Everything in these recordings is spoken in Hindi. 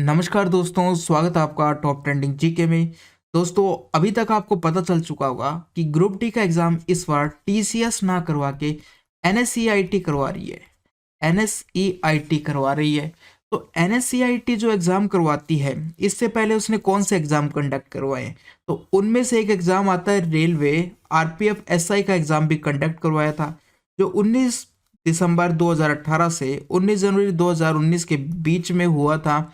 नमस्कार दोस्तों, स्वागत है आपका टॉप ट्रेंडिंग जीके में। दोस्तों, अभी तक आपको पता चल चुका होगा कि ग्रुप डी का एग्ज़ाम इस बार टीसीएस ना करवा के एनएसईआईटी करवा रही है। एनएसईआईटी करवा रही है। तो एनएसईआईटी जो एग्ज़ाम करवाती है, इससे पहले उसने कौन से एग्ज़ाम कंडक्ट करवाए हैं? तो उनमें से एक एग्ज़ाम आता है रेलवे आरपीएफ एसआई का एग्ज़ाम भी कंडक्ट करवाया था, जो 19 दिसंबर 2018 से 19 जनवरी 2019 के बीच में हुआ था।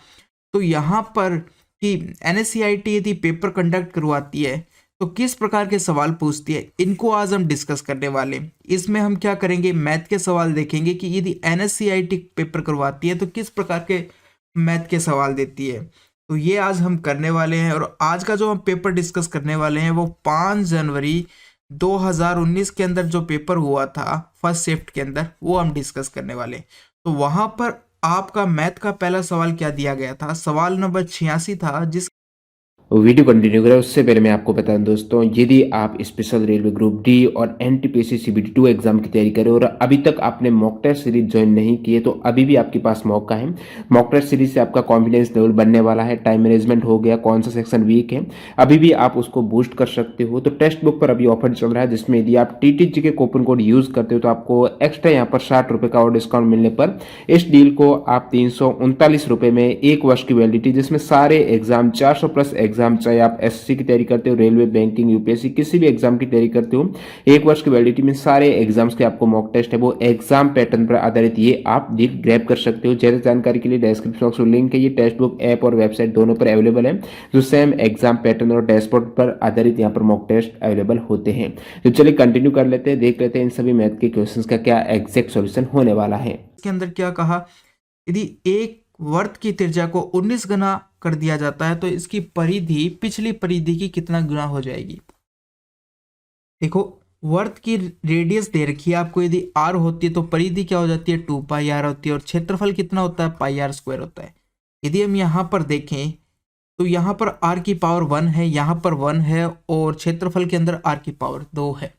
तो यहाँ पर कि एनएससीआईटी यदि पेपर कंडक्ट करवाती है तो किस प्रकार के सवाल पूछती है, इनको आज हम डिस्कस करने वाले हैं। इसमें हम क्या करेंगे, मैथ के सवाल देखेंगे कि यदि एनएससीआईटी पेपर करवाती है तो किस प्रकार के मैथ के सवाल देती है। तो ये आज हम करने वाले हैं और आज का जो हम पेपर डिस्कस करने वाले हैं वो 5 जनवरी 2019 के अंदर जो पेपर हुआ था फर्स्ट शिफ्ट के अंदर, वो हम डिस्कस करने वाले हैं। तो वहाँ पर आपका मैथ का पहला सवाल क्या दिया गया था? सवाल नंबर 86 था, जिस वीडियो कंटिन्यू करें उससे पहले मैं आपको बता दूं दोस्तों, यदि आप स्पेशल रेलवे ग्रुप डी और एनटीपीसी सीबीटी 2 एग्जाम की तैयारी करें और अभी तक आपने मॉक टेस्ट सीरीज ज्वाइन नहीं की है तो अभी भी आपके पास मौका है। मॉक टेस्ट सीरीज से आपका कॉन्फिडेंस लेवल बनने वाला है, टाइम मैनेजमेंट हो गया, कौन सा सेक्शन वीक है, अभी भी आप उसको बूस्ट कर सकते हो। तो टेक्स्ट बुक पर अभी ऑफर चल रहा है जिसमें यदि आप टीटीजी के कूपन कोड यूज करते हो तो आपको एक्स्ट्रा यहाँ पर 60 रुपए का और डिस्काउंट मिलने पर इस डील को आप 339 रुपए में 1 वर्ष की वैलिडिटी, जिसमें सारे एग्जाम 400 प्लस एग्जाम, चाहे आप एसएससी की तैयारी करते हो, रेलवे, बैंकिंग, यूपीएससी किसी भी एग्जाम की तैयारी करते हो, 1 वर्ष की वैलिडिटी में सारे एग्जाम्स के आपको मॉक टेस्ट है वो एग्जाम पैटर्न पर आधारित ये आप डील ग्रैब कर सकते हो। ज्यादा जानकारी के लिए डिस्क्रिप्शन बॉक्स में लिंक है, ये टेक्स्ट बुक ऐप और वेबसाइट दोनों पर अवेलेबल है, जो सेम एग्जाम पैटर्न और डैशबोर्ड पर आधारित यहाँ पर मॉक टेस्ट अवेलेबल होते हैं। तो चलिए कंटिन्यू कर लेते हैं, देख लेते हैं इन सभी मैथ के क्वेश्चंस का क्या एग्जैक्ट सॉल्यूशन होने वाला है। के अंदर क्या कहा, यदि एक वर्त की त्रिज्या को 19 गुना कर दिया जाता है तो इसकी परिधि पिछली परिधि की कितना गुना हो जाएगी। देखो, वर्त की रेडियस दे रखी है आपको, यदि आर होती है तो परिधि क्या हो जाती है, 2 पाई आर होती है, और क्षेत्रफल कितना होता है, पाई आर स्क्वायर होता है। यदि हम यहाँ पर देखें तो यहाँ पर आर की पावर 1 है, यहाँ पर 1 है, और क्षेत्रफल के अंदर आर की पावर 2 है।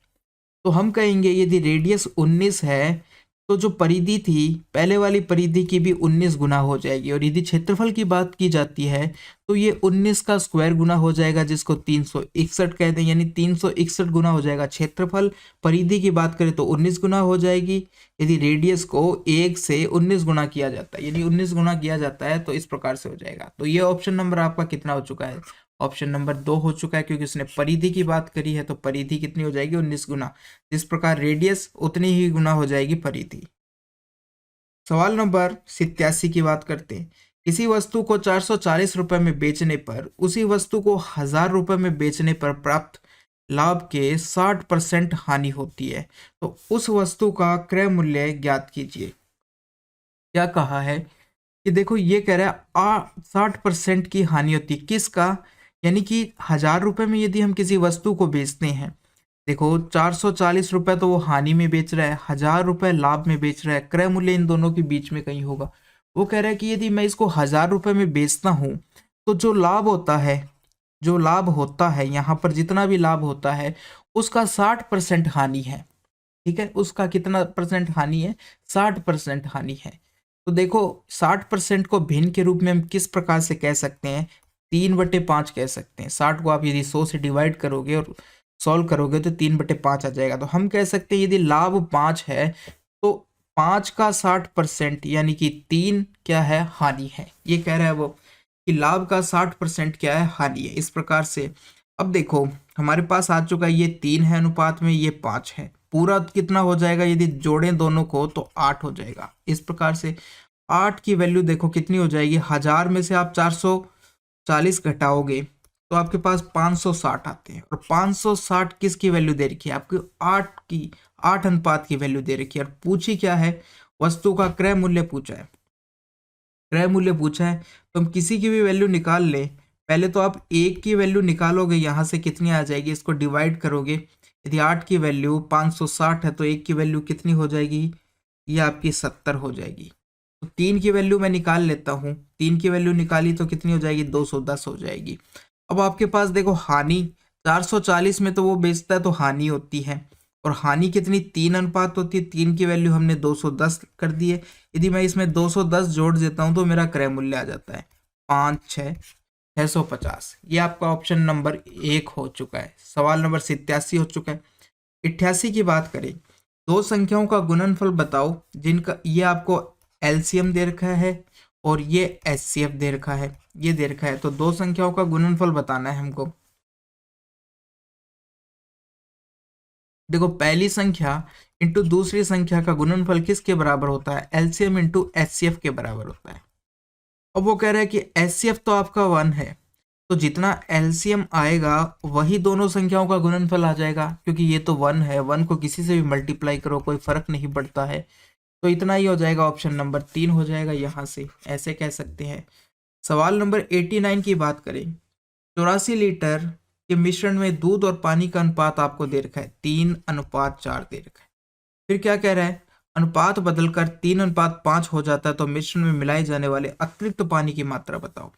तो हम कहेंगे यदि रेडियस 19 है तो जो परिधि थी पहले वाली परिधि की भी 19 गुना हो जाएगी, और यदि क्षेत्रफल की बात की जाती है तो ये 19 का स्क्वायर गुना हो जाएगा, जिसको 361 कहते हैं, यानी 361 गुना हो जाएगा क्षेत्रफल। परिधि की बात करें तो 19 गुना हो जाएगी। यदि रेडियस को 1 से 19 गुना किया जाता है, यानी 19 गुना किया जाता है, तो इस प्रकार से हो जाएगा। तो ये ऑप्शन नंबर आपका कितना हो चुका है, ऑप्शन नंबर 2 हो चुका है, क्योंकि उसने परिधि की बात करी है तो परिधि कितनी हो जाएगी, 19 गुना। जिस प्रकार रेडियस उतनी ही गुना हो जाएगी परिधि। सवाल नंबर 87 की बात करते हैं। किसी वस्तु को 440 रुपए में बेचने पर उसी वस्तु को 1000 रुपए में बेचने पर प्राप्त लाभ के 60% हानि होती है, तो उस वस्तु का क्रय मूल्य ज्ञात कीजिए। क्या कहा है कि देखो, ये कह रहा है 60% की हानि होती है, किसका, यानी कि 1000 रुपए में यदि हम किसी वस्तु को बेचते हैं, देखो 440 रुपए तो वो हानि में बेच रहा है, 1000 रुपए लाभ में बेच रहा है, क्रय मूल्य इन दोनों के बीच में कहीं होगा। वो कह रहा है कि यदि मैं इसको 1000 रुपए में बेचता हूँ तो जो लाभ होता है, जो लाभ होता है यहाँ पर जितना भी लाभ होता है उसका 60% हानि है। ठीक है, उसका कितना परसेंट हानि है, 60% हानि है। तो देखो, 60% को भिन्न के रूप में हम किस प्रकार से कह सकते हैं, 3/5 कह सकते हैं। 60 को आप यदि 100 से डिवाइड करोगे और सॉल्व करोगे तो 3/5 आ जाएगा। तो हम कह सकते हैं यदि लाभ 5 है तो 5 का 60% यानी कि 3 क्या है, हानि है। ये कह रहा है वो कि लाभ का 60% क्या है, हानि है। इस प्रकार से अब देखो, हमारे पास आ चुका है ये 3 है अनुपात में, ये 5 है, पूरा कितना हो जाएगा, यदि जोड़ें दोनों को तो 8 हो जाएगा। इस प्रकार से 8 की वैल्यू देखो कितनी हो जाएगी, 1000 में से आप 440 घटाओगे तो आपके पास 560 आते हैं, और 560 किसकी वैल्यू दे रखी है, आपकी 8 अनुपात की वैल्यू दे रखी है। और पूछी क्या है, वस्तु का क्रय मूल्य पूछा है। क्रय मूल्य पूछा है तो हम किसी की भी वैल्यू निकाल लें। पहले तो आप 1 की वैल्यू निकालोगे, यहाँ से कितनी आ जाएगी, इसको डिवाइड करोगे। यदि 8 की वैल्यू 560 है तो 1 की वैल्यू कितनी हो जाएगी, ये आपकी 70 हो जाएगी। तो 3 की वैल्यू मैं निकाल लेता हूँ, 3 की वैल्यू निकाली तो कितनी हो जाएगी, 210 हो जाएगी। अब आपके पास देखो हानि 440 में तो वो बेचता है तो हानि होती है, और हानि कितनी, 3 अनुपात होती है। 3 की वैल्यू हमने 210 कर दी है। यदि मैं इसमें 210 जोड़ देता हूं तो मेरा क्रय मूल्य आ जाता है। 650। ये आपका ऑप्शन नंबर 1 हो चुका है। सवाल नंबर 87 हो चुका है। 88 की बात करें, दो संख्याओं का गुणनफल बताओ जिनका ये आपको एलसीएम दे रखा है और ये एचसीएफ दे रखा है, ये दे रखा है। तो दो संख्याओं का गुणनफल बताना है हमको। देखो, पहली संख्या इंटू दूसरी संख्या का गुणनफल किसके बराबर होता है? एलसीएम इंटू एचसीएफ के बराबर होता है। अब वो कह रहा है कि एचसीएफ तो आपका 1 है, तो जितना एलसीएम आएगा वही दोनों संख्याओं का गुणनफल आ जाएगा, क्योंकि ये तो 1 है, 1 को किसी से भी मल्टीप्लाई करो कोई फर्क नहीं पड़ता है। तो इतना ही हो जाएगा, ऑप्शन नंबर 3 हो जाएगा। यहाँ से ऐसे कह सकते हैं। सवाल नंबर 89 की बात करें, 84 लीटर के मिश्रण में दूध और पानी का अनुपात आपको दे रखा है 3:4 दे रखा है। फिर क्या कह रहा है? अनुपात बदलकर 3:5 हो जाता है तो मिश्रण में मिलाए जाने वाले अतिरिक्त पानी की मात्रा बताओ।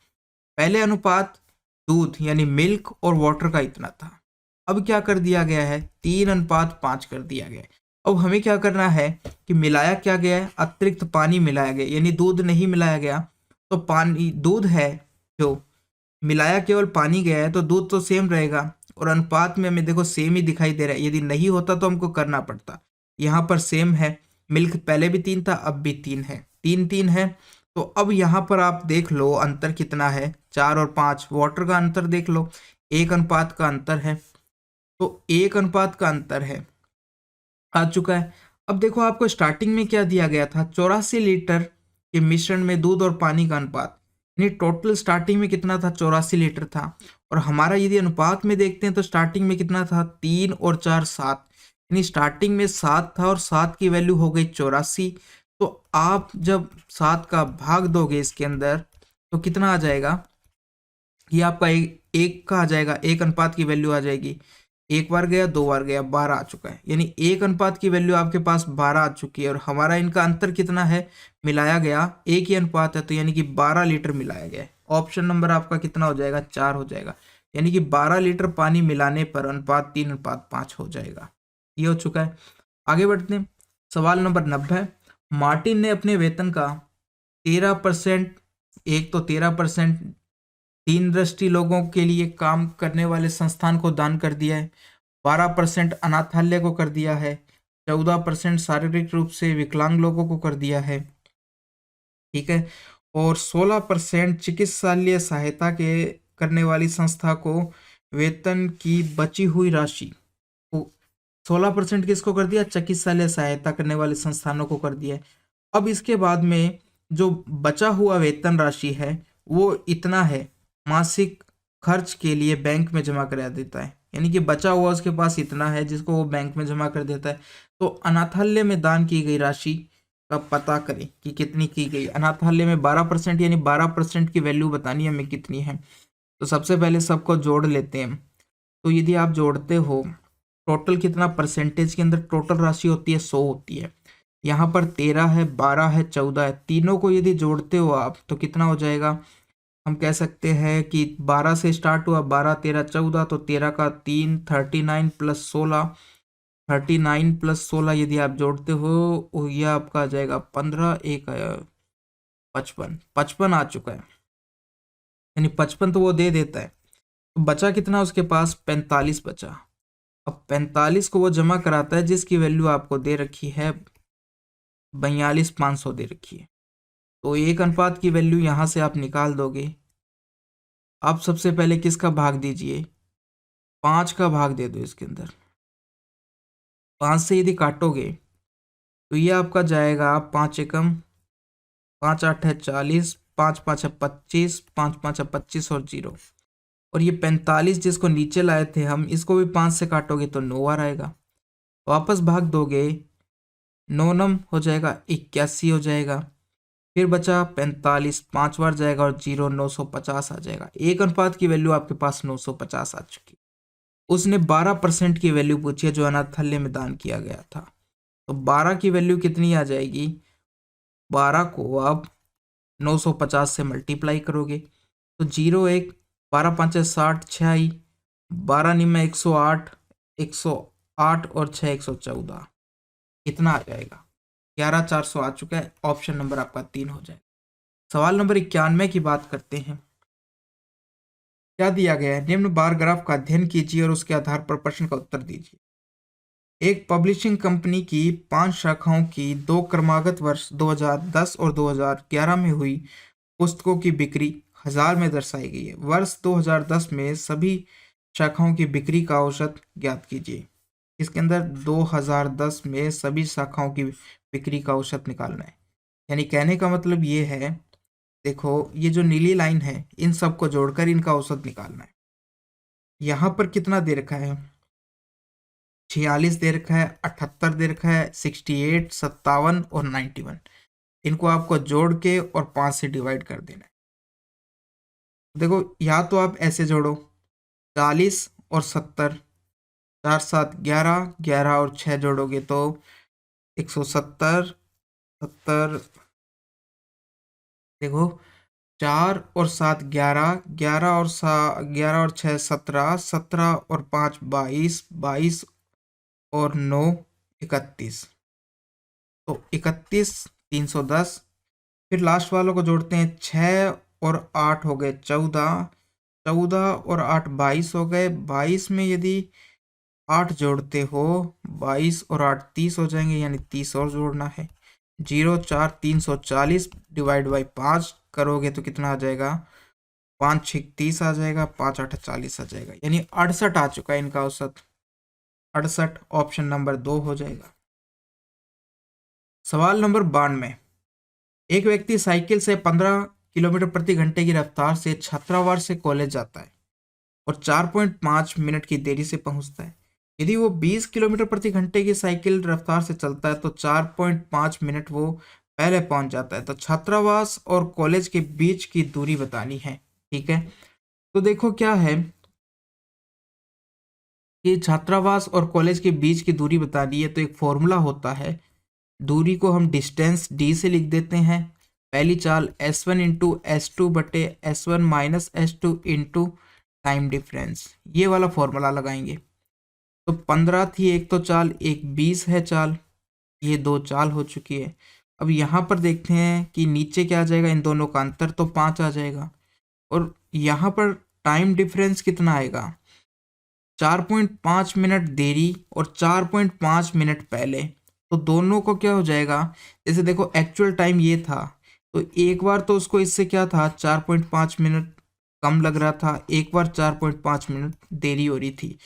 पहले अनुपात दूध यानी मिल्क और वाटर का इतना था, अब क्या कर दिया गया है? 3:5 कर दिया गया है। अब हमें क्या करना है कि मिलाया क्या गया है? अतिरिक्त पानी मिलाया गया, यानी दूध नहीं मिलाया गया तो पानी, दूध है जो मिलाया केवल पानी गया है तो दूध तो सेम रहेगा, और अनुपात में हमें देखो सेम ही दिखाई दे रहा है। यदि नहीं होता तो हमको करना पड़ता। यहाँ पर सेम है, मिल्क पहले भी 3 था, अब भी 3 है, 3 है। तो अब यहाँ पर आप देख लो अंतर कितना है, 4 और 5। वाटर का अंतर देख लो, 1 अनुपात का अंतर है, तो 1 अनुपात का अंतर है, आ चुका है। अब देखो आपको स्टार्टिंग में क्या दिया गया था? 84 लीटर के मिश्रण में दूध और पानी का अनुपात, यानी टोटल स्टार्टिंग में कितना था? 84 लीटर था। और हमारा यदि अनुपात में देखते हैं तो स्टार्टिंग में कितना था? 3 और 4 7, यानी स्टार्टिंग में 7 था और 7 की वैल्यू हो गई 84। तो आप जब 7 का भाग दोगे इसके अंदर तो कितना आ जाएगा? ये आपका एक का आ जाएगा, 1 अनुपात की वैल्यू आ जाएगी। एक बार गया, 2 बार गया, 12 आ चुका है, यानी 1 अनुपात की वैल्यू आपके पास 12 आ चुकी है। और हमारा इनका अंतर कितना है? मिलाया गया 1 ही अनुपात है, तो यानी कि 12 लीटर मिलाया गया है। ऑप्शन नंबर आपका कितना हो जाएगा? 4 हो जाएगा, यानी कि 12 लीटर पानी मिलाने पर अनुपात 3:5 हो जाएगा। ये हो चुका है। आगे बढ़ते हैं। सवाल नंबर 90, मार्टिन ने अपने वेतन का 13%, एक तो 13% दीन दृष्टि लोगों के लिए काम करने वाले संस्थान को दान कर दिया है, 12% अनाथालय को कर दिया है, 14% शारीरिक रूप से विकलांग लोगों को कर दिया है, ठीक है, और 16% चिकित्सालय सहायता के करने वाली संस्था को वेतन की बची हुई राशि को 16% किसको कर दिया? चिकित्सालय सहायता करने वाले संस्थानों को कर दिया है। अब इसके बाद में जो बचा हुआ वेतन राशि है वो इतना है, मासिक खर्च के लिए बैंक में जमा करा देता है, यानी कि बचा हुआ उसके पास इतना है जिसको वो बैंक में जमा कर देता है। तो अनाथालय में दान की गई राशि का पता करें कि कितनी की गई। अनाथालय में 12%, यानी 12% की वैल्यू बतानी है हमें कितनी है। तो सबसे पहले सबको जोड़ लेते हैं। तो यदि आप जोड़ते हो टोटल कितना परसेंटेज के अंदर टोटल राशि होती है? 100 होती है। यहाँ पर 13 है, 12 है, 14 है, तीनों को यदि जोड़ते हो आप तो कितना हो जाएगा? हम कह सकते हैं कि 12 से स्टार्ट हुआ, 12 13 14, तो 13 का 3, 39 प्लस 16, 39 प्लस 16 यदि आप जोड़ते हो यह आपका आ जाएगा 15, एक 55, 55 आ चुका है, यानी 55 तो वो दे देता है। तो बचा कितना उसके पास? 45 बचा। अब 45 को वो जमा कराता है जिसकी वैल्यू आपको दे रखी है 42,500 दे रखी है। तो 1 अनुपात की वैल्यू यहाँ से आप निकाल दोगे। आप सबसे पहले किसका भाग दीजिए? 5 का भाग दे दो इसके अंदर। 5 से यदि काटोगे तो ये आपका जाएगा 5 एकम 5 8 है 40, 5 5 है 25, 5 5 है 25 और 0। और ये 45 जिसको नीचे लाए थे हम, इसको भी 5 से काटोगे तो 9 बार आएगा। वापस भाग दोगे 9 नम हो जाएगा 81 हो जाएगा। फिर बचा 45, 5 बार जाएगा और 0, 950 आ जाएगा। 1 अनुपात की वैल्यू आपके पास 950 आ चुकी। उसने 12% की वैल्यू पूछी है जो अनाथालय में दान किया गया था। तो 12 की वैल्यू कितनी आ जाएगी? 12 को आप 950 से मल्टीप्लाई करोगे तो 0 1, 12 5 60, 6 आई, 12 निम 108, 108 और 6 114, इतना आ जाएगा। 11,400 आ चुका है। ऑप्शन नंबर आपका 3 हो जाएगा। सवाल नंबर 91 की बात करते हैं। क्या दिया गया है, निम्न बार ग्राफ का अध्ययन कीजिए और उसके आधार पर प्रश्न का उत्तर दीजिए। एक पब्लिशिंग कंपनी की 5 शाखाओं की 2 क्रमागत वर्ष 2010 और 2011 में हुई पुस्तकों की बिक्री 1000 में दर्शाई गई है। वर्ष 2010 में सभी शाखाओं की बिक्री का औसत ज्ञात कीजिए। इसके अंदर 2010 में सभी शाखाओं की बिक्री का औसत निकालना है। यानी कहने का मतलब ये है, देखो ये जो नीली लाइन है इन सबको जोड़कर इनका औसत निकालना है। यहाँ पर कितना दे रखा है, 46 दे रखा है, 78 दे रखा है, 68, 57 और 91। इनको आपको जोड़ के और 5 से डिवाइड कर देना है। देखो या तो आप ऐसे जोड़ो 40 और 70, 4 7 11, 11 और 6 जोड़ोगे तो 170, 70, देखो 4 और 7 11, 11 और 11 और 6 17, 17 और 5 22, 22 और 9 31, तो 31 310। फिर लास्ट वालों को जोड़ते हैं, 6 और 8 हो गए 14, 14 और 8 22 हो गए। 22 में यदि 8 जोड़ते हो 22 और 8 30 हो जाएंगे, यानी 30 और जोड़ना है। 0 4 340 डिवाइड बाई 5 करोगे तो कितना आ जाएगा, 5 6 30 आ जाएगा, 5 8 40 आ जाएगा, यानी 68 आ चुका है इनका औसत। 68 ऑप्शन नंबर 2 हो जाएगा। सवाल नंबर 92। एक व्यक्ति साइकिल से 15 किलोमीटर प्रति घंटे की रफ्तार से छात्रावास से कॉलेज जाता है और 4.5 मिनट की देरी से पहुंचता है। यदि वो 20 किलोमीटर प्रति घंटे की साइकिल रफ्तार से चलता है तो 4.5 मिनट वो पहले पहुंच जाता है। तो छात्रावास और कॉलेज के बीच की दूरी बतानी है। ठीक है, तो देखो क्या है कि छात्रावास और कॉलेज के बीच की दूरी बतानी है, तो एक फॉर्मूला होता है, दूरी को हम डिस्टेंस डी से लिख देते हैं। पहली चाल S1 इंटू S2 बटे S1 minus S2 into time difference, ये वाला फॉर्मूला लगाएंगे। तो 15 थी एक तो चाल, एक 20 है चाल, ये 2 चाल हो चुकी है। अब यहाँ पर देखते हैं कि नीचे क्या आ जाएगा, इन दोनों का अंतर तो 5 आ जाएगा, और यहाँ पर टाइम डिफरेंस कितना आएगा, 4.5 मिनट देरी और 4.5 मिनट पहले। तो दोनों को क्या हो जाएगा, जैसे देखो एक्चुअल टाइम ये था, तो एक बार तो उसको इससे क्या था 4.5 मिनट कम लग रहा था, एक बार 4.5 मिनट देरी हो रही थी।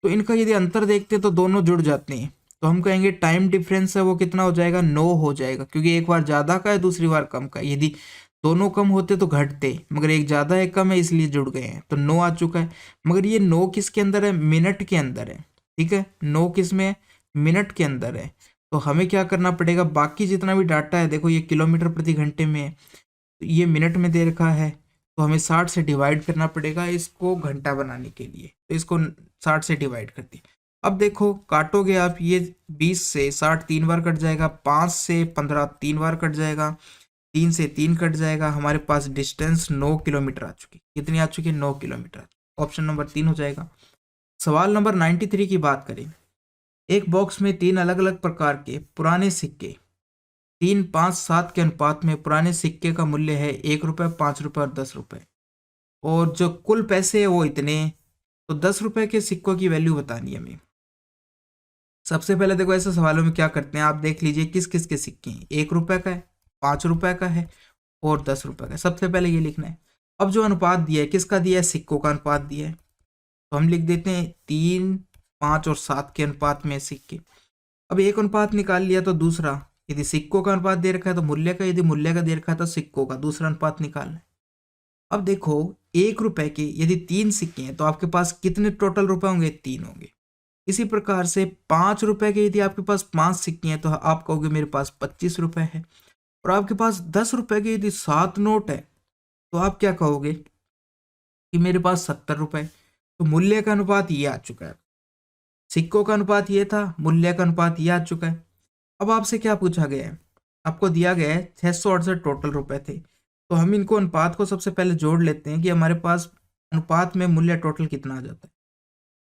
तो इनका यदि अंतर देखते हैं तो दोनों जुड़ जाते हैं, तो हम कहेंगे टाइम डिफरेंस है वो कितना हो जाएगा, 9 हो जाएगा, क्योंकि एक बार ज़्यादा का है दूसरी बार कम का है। यदि दोनों कम होते तो घटते, मगर एक ज़्यादा है कम है इसलिए जुड़ गए हैं, तो 9 आ चुका है। मगर ये 9 किसके अंदर है, मिनट के अंदर है। ठीक है, 9 किस में है, मिनट के अंदर है। तो हमें क्या करना पड़ेगा, बाकी जितना भी डाटा है, देखो ये किलोमीटर प्रति घंटे में है, तो ये मिनट में दे रखा है, तो हमें 60 से डिवाइड करना पड़ेगा इसको घंटा बनाने के लिए। तो इसको 60 से डिवाइड कर दिया। अब देखो काटोगे आप, ये 20 से 60 3 बार कट जाएगा, 5 से 15 3 बार कट जाएगा, 3 से 3 कट जाएगा, हमारे पास डिस्टेंस 9 किलोमीटर आ चुकी। कितनी आ चुकी है, 9 किलोमीटर। ऑप्शन नंबर 3 हो जाएगा। सवाल नंबर 93 की बात करें। एक बॉक्स में 3 अलग अलग प्रकार के पुराने सिक्के 3 5 7 के अनुपात में, पुराने सिक्के का मूल्य है 1 रुपये, 5 रुपये और 10 रुपये, और जो कुल पैसे है वो इतने। तो 10 रुपये के सिक्कों की वैल्यू बतानी है हमें। सबसे पहले देखो ऐसे सवालों में क्या करते हैं, आप देख लीजिए किस किस के सिक्के हैं। 1 रुपये का है, 5 रुपये का है और 10 रुपये का है। सबसे पहले ये लिखना है। अब जो अनुपात दिया है, किसका दिया है, सिक्कों का अनुपात दिया है, तो हम लिख देते हैं 3 5 और 7 के अनुपात में सिक्के। अब एक अनुपात निकाल लिया, तो दूसरा, यदि सिक्कों का अनुपात दे रखा है तो मूल्य का, यदि मूल्य का दे रखा है तो सिक्कों का, दूसरा अनुपात निकालना है। अब देखो 1 रुपए के यदि 3 सिक्के हैं तो आपके पास कितने टोटल रुपए होंगे, 3 होंगे। इसी प्रकार से 5 रुपए के यदि आपके पास 5 सिक्के हैं तो आप कहोगे मेरे पास 25 रुपए है। और आपके पास 10 रुपए के यदि 7 नोट है तो आप क्या कहोगे कि मेरे पास 70 रुपए। तो मूल्य का अनुपात ये आ चुका है, सिक्कों का अनुपात ये था, मूल्य का अनुपात ये आ चुका है। अब आपसे क्या पूछा गया है, आपको दिया गया है 668 टोटल रुपए थे, तो हम इनको अनुपात को सबसे पहले जोड़ लेते हैं कि हमारे पास अनुपात में मूल्य टोटल कितना आ जाता है।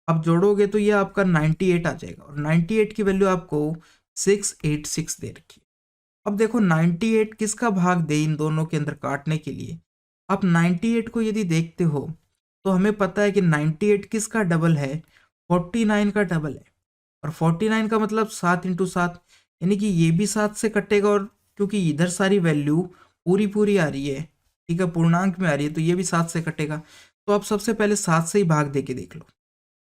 अब जोड़ोगे तो ये आपका 98 आ जाएगा, और 98 की वैल्यू आपको 686 दे रखी है। अब देखो 98 किसका भाग दे इन दोनों के अंदर काटने के लिए। आप 98 को यदि देखते हो तो हमें पता है कि 98 किसका डबल है, 49 का डबल है। और 49 का मतलब 7 इंटू 7, यानी कि ये भी 7 से कटेगा, और क्योंकि इधर सारी वैल्यू पूरी पूरी आ रही है, ठीक है, पूर्णांक में आ रही है, तो ये भी 7 से कटेगा। तो आप सबसे पहले 7 से ही भाग दे के देख लो।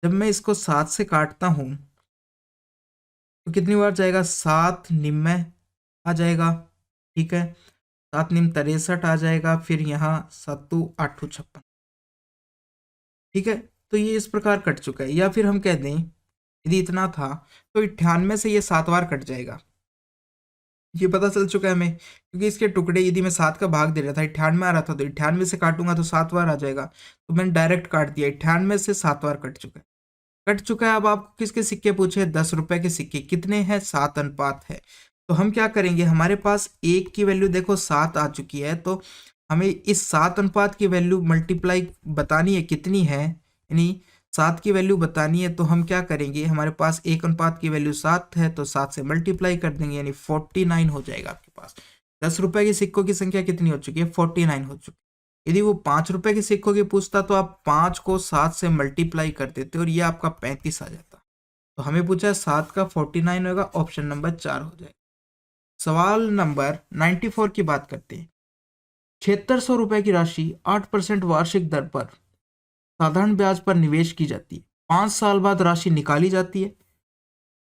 जब मैं इसको 7 से काटता हूँ तो कितनी बार जाएगा, 7 निम्न आ जाएगा, ठीक है, 7 निम्न 63 आ जाएगा, फिर यहाँ 7 8 56, ठीक है। तो ये इस प्रकार कट चुका है। या फिर हम कह दें यदि इतना था तो 98 से ये 7 बार कट जाएगा। ये पता चल चुका है हमें, क्योंकि इसके टुकड़े यदि मैं 7 का भाग दे रहा था, 98 आ रहा था, तो 98 से काटूंगा तो 7 बार आ जाएगा, तो मैंने डायरेक्ट काट दिया, 98 से 7 बार कट चुका है। कट चुका है। अब आपको किसके सिक्के पूछे, 10 रुपए के सिक्के। कितने हैं, 7 अनुपात है। तो हम क्या करेंगे, हमारे पास एक की वैल्यू देखो 7 आ चुकी है, तो हमें इस 7 अनुपात की वैल्यू मल्टीप्लाई बतानी है कितनी है, यानी 7 की वैल्यू बतानी है। तो हम क्या करेंगे, हमारे पास एक अनुपात की वैल्यू 7 है, तो 7 से मल्टीप्लाई कर देंगे, यानी 49 हो जाएगा आपके पास। 10 रुपए के सिक्कों की संख्या कितनी हो चुकी है, 49 हो चुकी है। यदि वो 5 रुपए के सिक्कों की पूछता तो आप 5 को 7 से मल्टीप्लाई कर देते और ये आपका 35 आ जाता। तो हमें पूछा है 7 का 49 होगा, ऑप्शन नंबर 4 हो जाएगा। सवाल नंबर 94 की बात करते हैं। 7600 रुपए की राशि 8% वार्षिक दर पर साधारण ब्याज पर निवेश की जाती है। 5 साल बाद राशि निकाली जाती है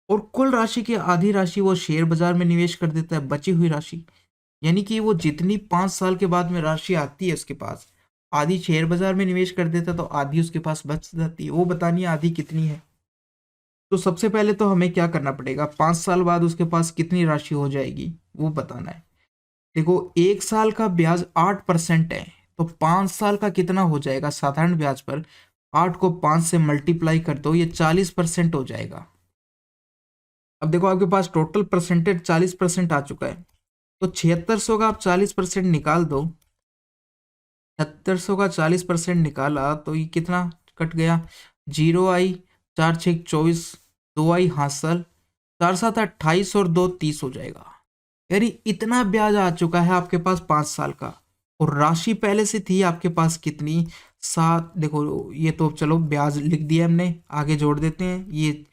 और कुल राशि की आधी राशि वो शेयर बाजार में निवेश कर देता है। बची हुई राशि, यानी कि वो जितनी 5 साल के बाद में राशि आती है उसके पास, आधी शेयर बाजार में निवेश कर देता है, तो आधी उसके पास बच जाती है। वो बतानी है आधी कितनी है। तो सबसे पहले तो हमें क्या करना पड़ेगा, 5 साल बाद उसके पास कितनी राशि हो जाएगी वो बताना है। देखो 1 साल का ब्याज 8% है, तो 5 साल का कितना हो जाएगा, साधारण ब्याज पर 8 को 5 से मल्टीप्लाई कर दो, ये 40% हो जाएगा। अब देखो आपके पास टोटल परसेंटेज 40% आ चुका है, तो 7600 का आप 40% निकाल दो। 7600 का 40% निकाला तो ये कितना कट गया, 0 आई, 4 6 24, 2 आई हासिल, 4 7 28 और 2 30 हो जाएगा। यानी इतना ब्याज आ चुका है आपके पास 5 साल का। और राशि पहले से थी आपके पास कितनी, 7। देखो ये तो चलो ब्याज लिख दिया हमने, आगे जोड़ देते हैं। ये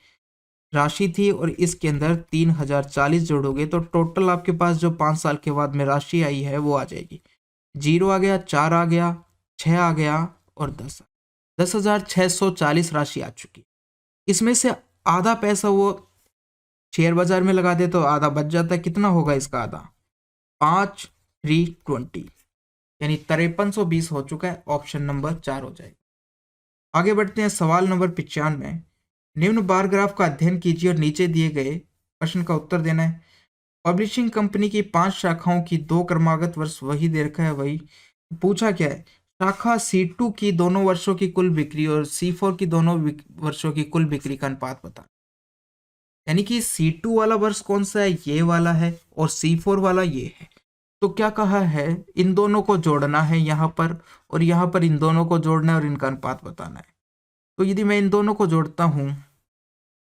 राशि थी और इसके अंदर 3040 जोड़ोगे तो टोटल आपके पास जो 5 साल के बाद में राशि आई है वो आ जाएगी। 0 आ गया, 4 आ गया, 6 आ गया और 10। 10,640 राशि आ चुकी। इसमें से आधा पैसा वो शेयर बाजार में लगा दे तो आधा बच जाता है। कितना होगा इसका आधा, 5 3 20, यानी 5320 हो चुका है। ऑप्शन नंबर 4 हो जाएगा। आगे बढ़ते हैं सवाल नंबर 95। निम्न बार ग्राफ का अध्ययन कीजिए और नीचे दिए गए प्रश्न का उत्तर देना है। पब्लिशिंग कंपनी की 5 शाखाओं की 2 क्रमागत वर्ष वही दे रखा है। वही पूछा क्या है, शाखा C2 की दोनों वर्षों की कुल बिक्री और C4 की दोनों वर्षों की कुल बिक्री का अनुपात बता। यानी कि C2 वाला वर्ष कौन सा है, ये वाला है, और C4 वाला ये है। तो क्या कहा है, इन दोनों को जोड़ना है यहाँ पर, और यहाँ पर इन दोनों को जोड़ना है और इनका अनुपात बताना है। तो यदि मैं इन दोनों को जोड़ता हूँ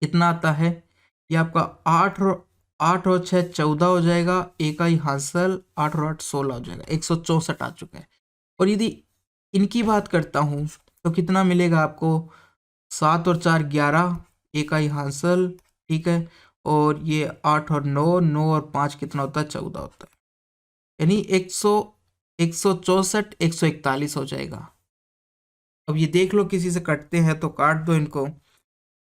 कितना आता है, ये आपका 8 और 6 14 हो जाएगा, एक आई हासिल, 8 और 8 16 हो जाएगा, 164 आ चुका है। और यदि इनकी बात करता हूँ तो कितना मिलेगा आपको, 7 और 4 11, एक आई हासिल, ठीक है, और ये 8 और 9, 9 और 5 कितना होता है, 14 होता है। यानी 164 141 हो जाएगा। अब ये देख लो किसी से कटते हैं तो काट दो इनको।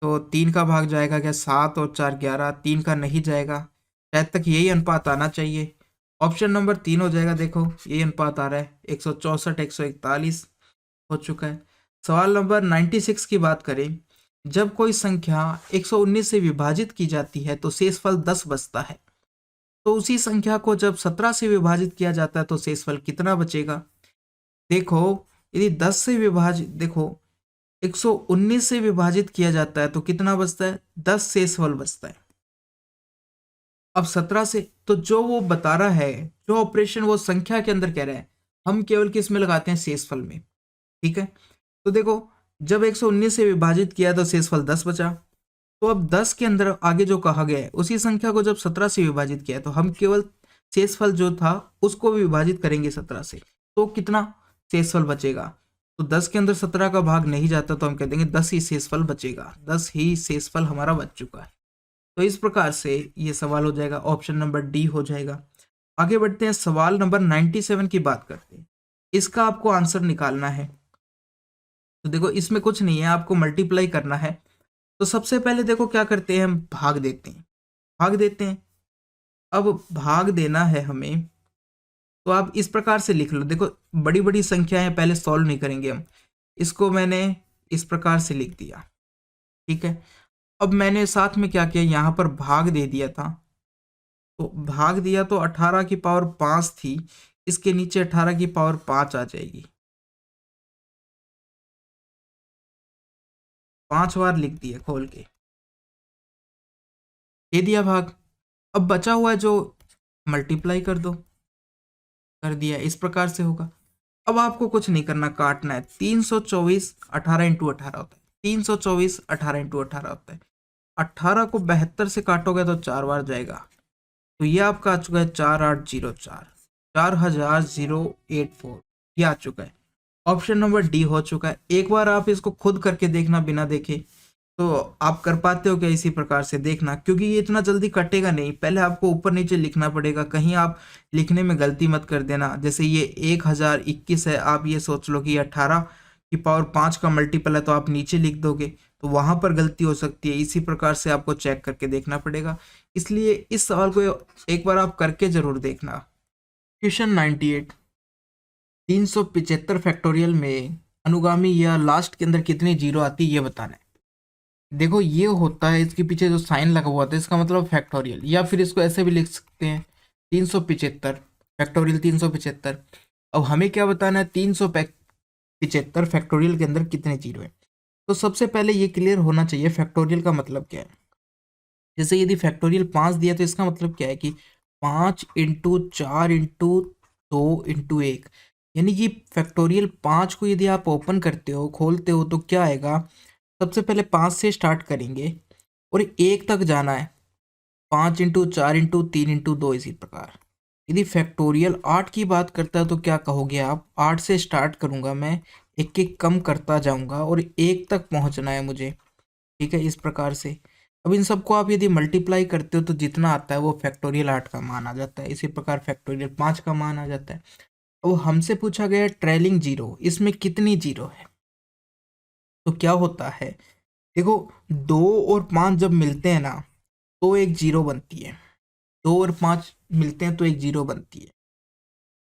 तो 3 का भाग जाएगा क्या, 7 और 4 11, 3 का नहीं जाएगा, शायद तक यही अनुपात आना चाहिए। ऑप्शन नंबर 3 हो जाएगा। देखो यही अनुपात आ रहा है, 164 141 हो चुका है। सवाल नंबर 96 की बात करें। जब कोई संख्या 119 से विभाजित की जाती है तो शेषफल 10 बचता है, तो उसी संख्या को जब 17 से विभाजित किया जाता है तो शेषफल कितना बचेगा। देखो यदि 10 से विभाजित, देखो 119 से विभाजित किया जाता है तो कितना बचता है, 10 शेषफल बचता है। अब 17 से, तो जो वो बता रहा है, जो ऑपरेशन वो संख्या के अंदर कह रहा है, हम केवल किस में लगाते हैं, शेषफल में, ठीक है। तो देखो जब 119 से विभाजित किया तो शेषफल 10 बचा। तो अब 10 के अंदर आगे जो कहा गया है उसी संख्या को जब 17 से विभाजित किया है तो हम केवल शेषफल जो था उसको भी विभाजित करेंगे 17 से, तो कितना शेषफल बचेगा, तो 10 के अंदर 17 का भाग नहीं जाता तो हम कह देंगे 10 ही शेषफल बचेगा, 10 ही शेषफल हमारा बच चुका है। तो इस प्रकार से ये सवाल हो जाएगा, ऑप्शन नंबर डी हो जाएगा। आगे बढ़ते हैं, सवाल नंबर 97 की बात करते हैं। इसका आपको आंसर निकालना है। तो देखो इसमें कुछ नहीं है, आपको मल्टीप्लाई करना है। तो सबसे पहले देखो क्या करते हैं, हम भाग देते हैं, भाग देते हैं। अब भाग देना है हमें, तो आप इस प्रकार से लिख लो। देखो बड़ी बड़ी संख्याएं पहले सॉल्व नहीं करेंगे हम, इसको मैंने इस प्रकार से लिख दिया, ठीक है। अब मैंने साथ में क्या किया, यहाँ पर भाग दे दिया था, तो भाग दिया तो 18 की पावर 5 थी, इसके नीचे 18 की पावर 5 आ जाएगी, 5 बार लिख दिया खोल के, दे दिया भाग। अब बचा हुआ है जो, मल्टीप्लाई कर दो, कर दिया, इस प्रकार से होगा। अब आपको कुछ नहीं करना, काटना है। 324 18 इंटू 18 होता है, 324 18 इंटू 18 होता है। 18 को 72 से काटोगे तो 4 बार जाएगा, तो ये आपका आ चुका है 4804, 4084, ये आ चुका है। ऑप्शन नंबर डी हो चुका है। एक बार आप इसको खुद करके देखना बिना देखे, तो आप कर पाते हो क्या, इसी प्रकार से देखना, क्योंकि ये इतना जल्दी कटेगा नहीं, पहले आपको ऊपर नीचे लिखना पड़ेगा, कहीं आप लिखने में गलती मत कर देना। जैसे ये 1021 है, आप ये सोच लो कि 18 की पावर 5 का मल्टीपल है, तो आप नीचे लिख दोगे, तो वहां पर गलती हो सकती है। इसी प्रकार से आपको चेक करके देखना पड़ेगा, इसलिए इस सवाल को एक बार आप करके जरूर देखना। क्वेश्चन 98, 375 फैक्टोरियल में अनुगामी या लास्ट के अंदर कितनी जीरो आती है, ये बताना है। देखो ये होता है, इसके पीछे जो साइन लगा हुआ था इसका मतलब फैक्टोरियल, या फिर इसको ऐसे भी लिख सकते हैं 375 फैक्टोरियल 375। अब हमें क्या बताना है, 375 फैक्टोरियल के अंदर कितने जीरो है। तो सबसे पहले ये क्लियर होना चाहिए फैक्टोरियल का मतलब क्या है। जैसे यदि फैक्टोरियल 5 दिया तो इसका मतलब क्या है कि 5 इंटू 4 इंटू 2 इंटू 1, यानी कि फैक्टोरियल 5 को यदि आप ओपन करते हो, खोलते हो, तो क्या आएगा, सबसे पहले 5 से स्टार्ट करेंगे और 1 तक जाना है, 5 इंटू 4 इंटू 3 इंटू 2, इसी प्रकार। यदि फैक्टोरियल 8 की बात करता है तो क्या कहोगे आप, 8 से स्टार्ट करूंगा मैं, एक एक कम करता जाऊंगा और 1 तक पहुंचना है मुझे, ठीक है, इस प्रकार से। अब इन सबको आप यदि मल्टीप्लाई करते हो तो जितना आता है वो फैक्टोरियल 8 का मान आ जाता है, इसी प्रकार फैक्टोरियल 5 का मान आ जाता है। अब हमसे पूछा गया है ट्रेलिंग जीरो, इसमें कितनी जीरो है। तो क्या होता है, देखो 2 और 5 जब मिलते हैं ना तो एक जीरो बनती है, 2 और 5 मिलते हैं तो एक जीरो बनती है।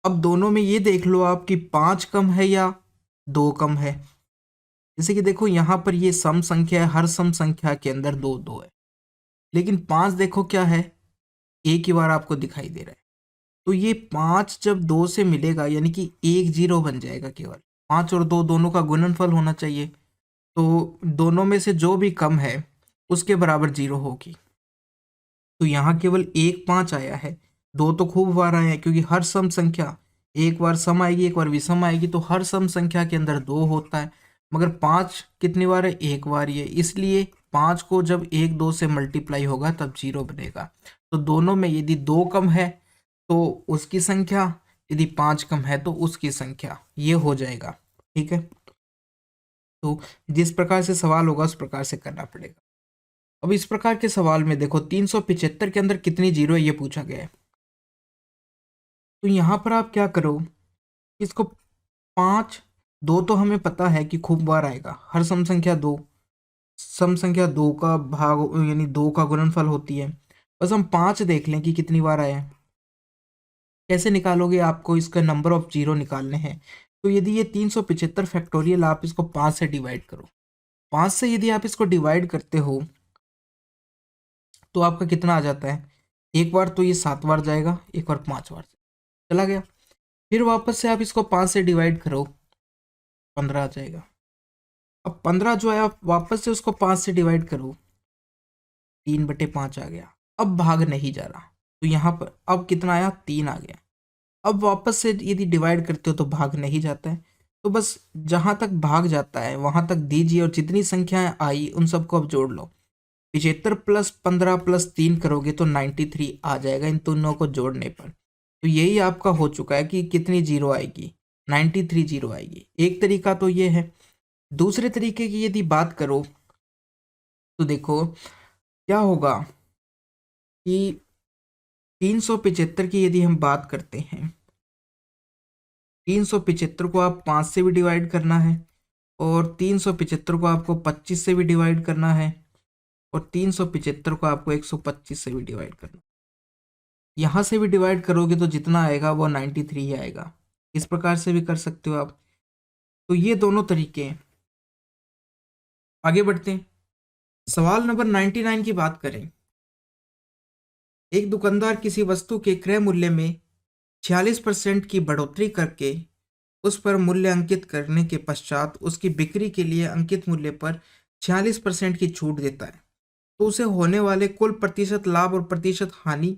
अब दोनों में ये देख लो आप कि 5 कम है या 2 कम है। जैसे कि देखो यहाँ पर ये सम संख्या है, हर सम संख्या के अंदर दो दो है, लेकिन 5 देखो क्या है, एक ही बार आपको दिखाई दे रहा है। तो ये 5 जब 2 से मिलेगा यानी कि एक जीरो बन जाएगा केवल, 5 और 2 दोनों का गुणनफल होना चाहिए, तो दोनों में से जो भी कम है उसके बराबर जीरो होगी। तो यहाँ केवल एक 5 आया है, 2 तो खूब बार आए हैं, क्योंकि हर सम संख्या एक बार सम आएगी एक बार विषम आएगी, तो हर सम संख्या के अंदर 2 होता है, मगर 5 कितनी बार है, एक बार ही है, इसलिए 5 को जब 1 2 से मल्टीप्लाई होगा तब जीरो बनेगा। तो दोनों में यदि 2 कम है तो उसकी संख्या, यदि 5 कम है तो उसकी संख्या, ये हो जाएगा, ठीक है। तो जिस प्रकार से सवाल होगा उस प्रकार से करना पड़ेगा। अब इस प्रकार के सवाल में देखो 375 के अंदर कितनी जीरो है ये पूछा गया है। तो यहाँ पर आप क्या करो, इसको 5, 2 तो हमें पता है कि खूब बार आएगा, हर सम संख्या 2, सम संख्या 2 का भाग यानी 2 का गुणनफल होती है। बस हम 5 देख लें कि कितनी बार आए। कैसे निकालोगे, आपको इसका नंबर ऑफ जीरो निकालने हैं। तो यदि ये 375 फैक्टोरियल, आप इसको 5 से डिवाइड करो, 5 से यदि आप इसको डिवाइड करते हो तो आपका कितना आ जाता है, एक बार तो ये 7 बार जाएगा, एक बार 5 बार चला गया, फिर वापस से आप इसको 5 से डिवाइड करो, 15 आ जाएगा। अब 15 जो है आप वापस से उसको 5 से डिवाइड करो, 3/5 आ गया। अब भाग नहीं जा रहा, तो यहाँ पर अब कितना आया, 3 आ गया। अब वापस से यदि डिवाइड करते हो तो भाग नहीं जाता है, तो बस जहाँ तक भाग जाता है वहाँ तक दीजिए, और जितनी संख्याएं आई उन सबको अब जोड़ लो। 75 प्लस 15 प्लस 3 करोगे तो 93 आ जाएगा इन दोनों को जोड़ने पर। तो यही आपका हो चुका है कि कितनी जीरो आएगी, 93 जीरो आएगी। एक तरीका तो ये है। दूसरे तरीके की यदि बात करो तो देखो क्या होगा कि 375 की यदि हम बात करते हैं, 375 को आप 5 से भी डिवाइड करना है, और 375 को आपको 25 से भी डिवाइड करना है, और 375 को आपको 125 से भी डिवाइड करना है। यहाँ से भी डिवाइड करोगे तो जितना आएगा वो 93 ही आएगा। इस प्रकार से भी कर सकते हो आप। तो ये दोनों तरीके हैं। आगे बढ़ते हैं। सवाल नंबर 99 की बात करें। एक दुकानदार किसी वस्तु के क्रय मूल्य में 46% की बढ़ोतरी करके उस पर मूल्य अंकित करने के पश्चात उसकी बिक्री के लिए अंकित मूल्य पर 46% की छूट देता है, तो उसे होने वाले कुल प्रतिशत लाभ और प्रतिशत हानि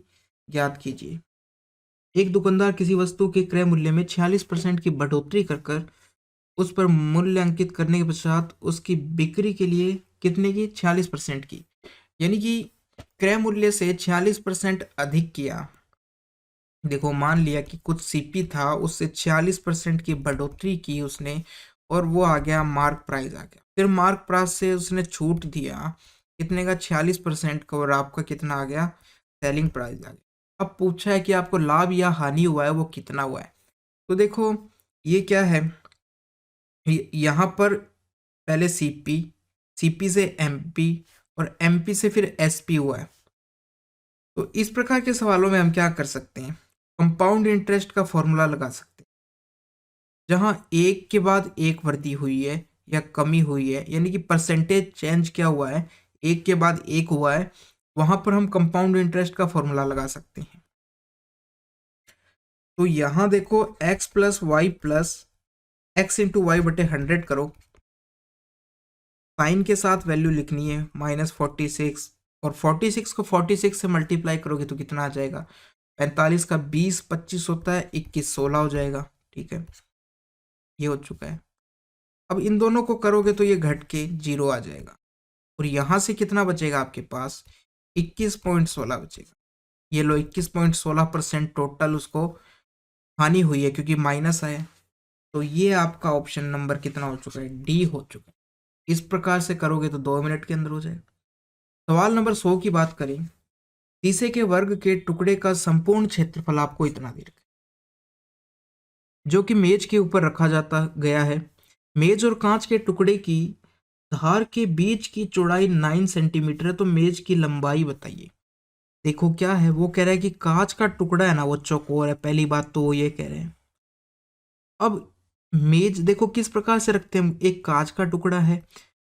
ज्ञात कीजिए। एक दुकानदार किसी वस्तु के क्रय मूल्य में 46% की बढ़ोतरी कर कर उस पर मूल्य अंकित करने के पश्चात उसकी बिक्री के लिए कितने की, 46% की, यानी कि क्रय मूल्य से 46% अधिक किया। देखो मान लिया कि कुछ सीपी था, उससे 46% की बढ़ोतरी की उसने, और वो आ गया मार्क प्राइस आ गया। फिर मार्क प्राइस से उसने छूट दिया कितने का, 46% का, और आपका कितना आ गया, सेलिंग प्राइस आ गया। अब पूछा है कि आपको लाभ या हानि हुआ है वो कितना हुआ है। तो देखो ये क्या है, यहाँ पर पहले सीपी, सीपी से एमपी, और एमपी से फिर एसपी हुआ है। तो इस प्रकार के सवालों में हम क्या कर सकते हैं, कंपाउंड इंटरेस्ट का फॉर्मूला लगा सकते हैं। जहां एक के बाद एक वृद्धि हुई है या कमी हुई है, यानी कि परसेंटेज चेंज क्या हुआ है, एक के बाद एक हुआ है, वहां पर हम कंपाउंड इंटरेस्ट का फॉर्मूला लगा सकते हैं। तो यहां देखो x plus Y plus X into Y बटे 100 करो, साइन के साथ वैल्यू लिखनी है -46, और 46 को 46 से मल्टीप्लाई करोगे तो कितना आ जाएगा, 45 का 20 25 होता है, 21 16 हो जाएगा। ठीक है, ये हो चुका है। अब इन दोनों को करोगे तो ये घट के 0 आ जाएगा, और यहाँ से कितना बचेगा आपके पास, 21.16 बचेगा। ये लो 21.16% टोटल उसको हानि हुई है क्योंकि माइनस आया। तो ये आपका ऑप्शन नंबर कितना हो चुका है, डी हो चुका है। इस प्रकार से करोगे तो 2 मिनट के अंदर हो जाएगा। सवाल नंबर 100 की बात करें। शीशे के वर्ग के टुकड़े का संपूर्ण क्षेत्रफल आपको इतना दे रखा है, जो कि मेज के ऊपर रखा जाता गया है। मेज और कांच के टुकड़े की धार के बीच की चौड़ाई 9 सेंटीमीटर है, तो मेज की लंबाई बताइए। देखो क्या है, वो कह रहा है कि कांच का टुकड़ा है ना वो चौकोर है, पहली बात तो वो ये कह रहे हैं। अब मेज देखो किस प्रकार से रखते हैं, एक कांच का टुकड़ा है,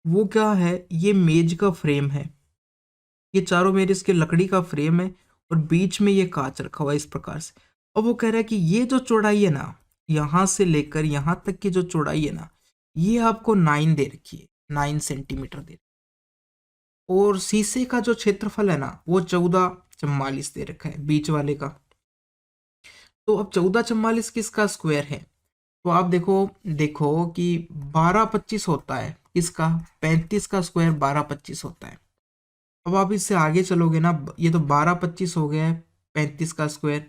वो क्या है, ये मेज का फ्रेम है, ये चारों मेज इसके लकड़ी का फ्रेम है, और बीच में ये कांच रखा हुआ है इस प्रकार से। अब वो कह रहा है कि ये जो चौड़ाई है ना, यहां से लेकर यहां तक की जो चौड़ाई है ना, ये आपको 9 दे रखी है, 9 सेंटीमीटर दे, और शीशे का जो क्षेत्रफल है ना वो 1444 दे रखा है बीच वाले का। तो अब 1444 किसका स्क्वायर है, तो आप देखो देखो कि 1225 होता है इसका, 35 का स्क्वायर 1225 होता है। अब आप इससे आगे चलोगे ना, ये तो 1225 हो गया है 35 का स्क्वायर।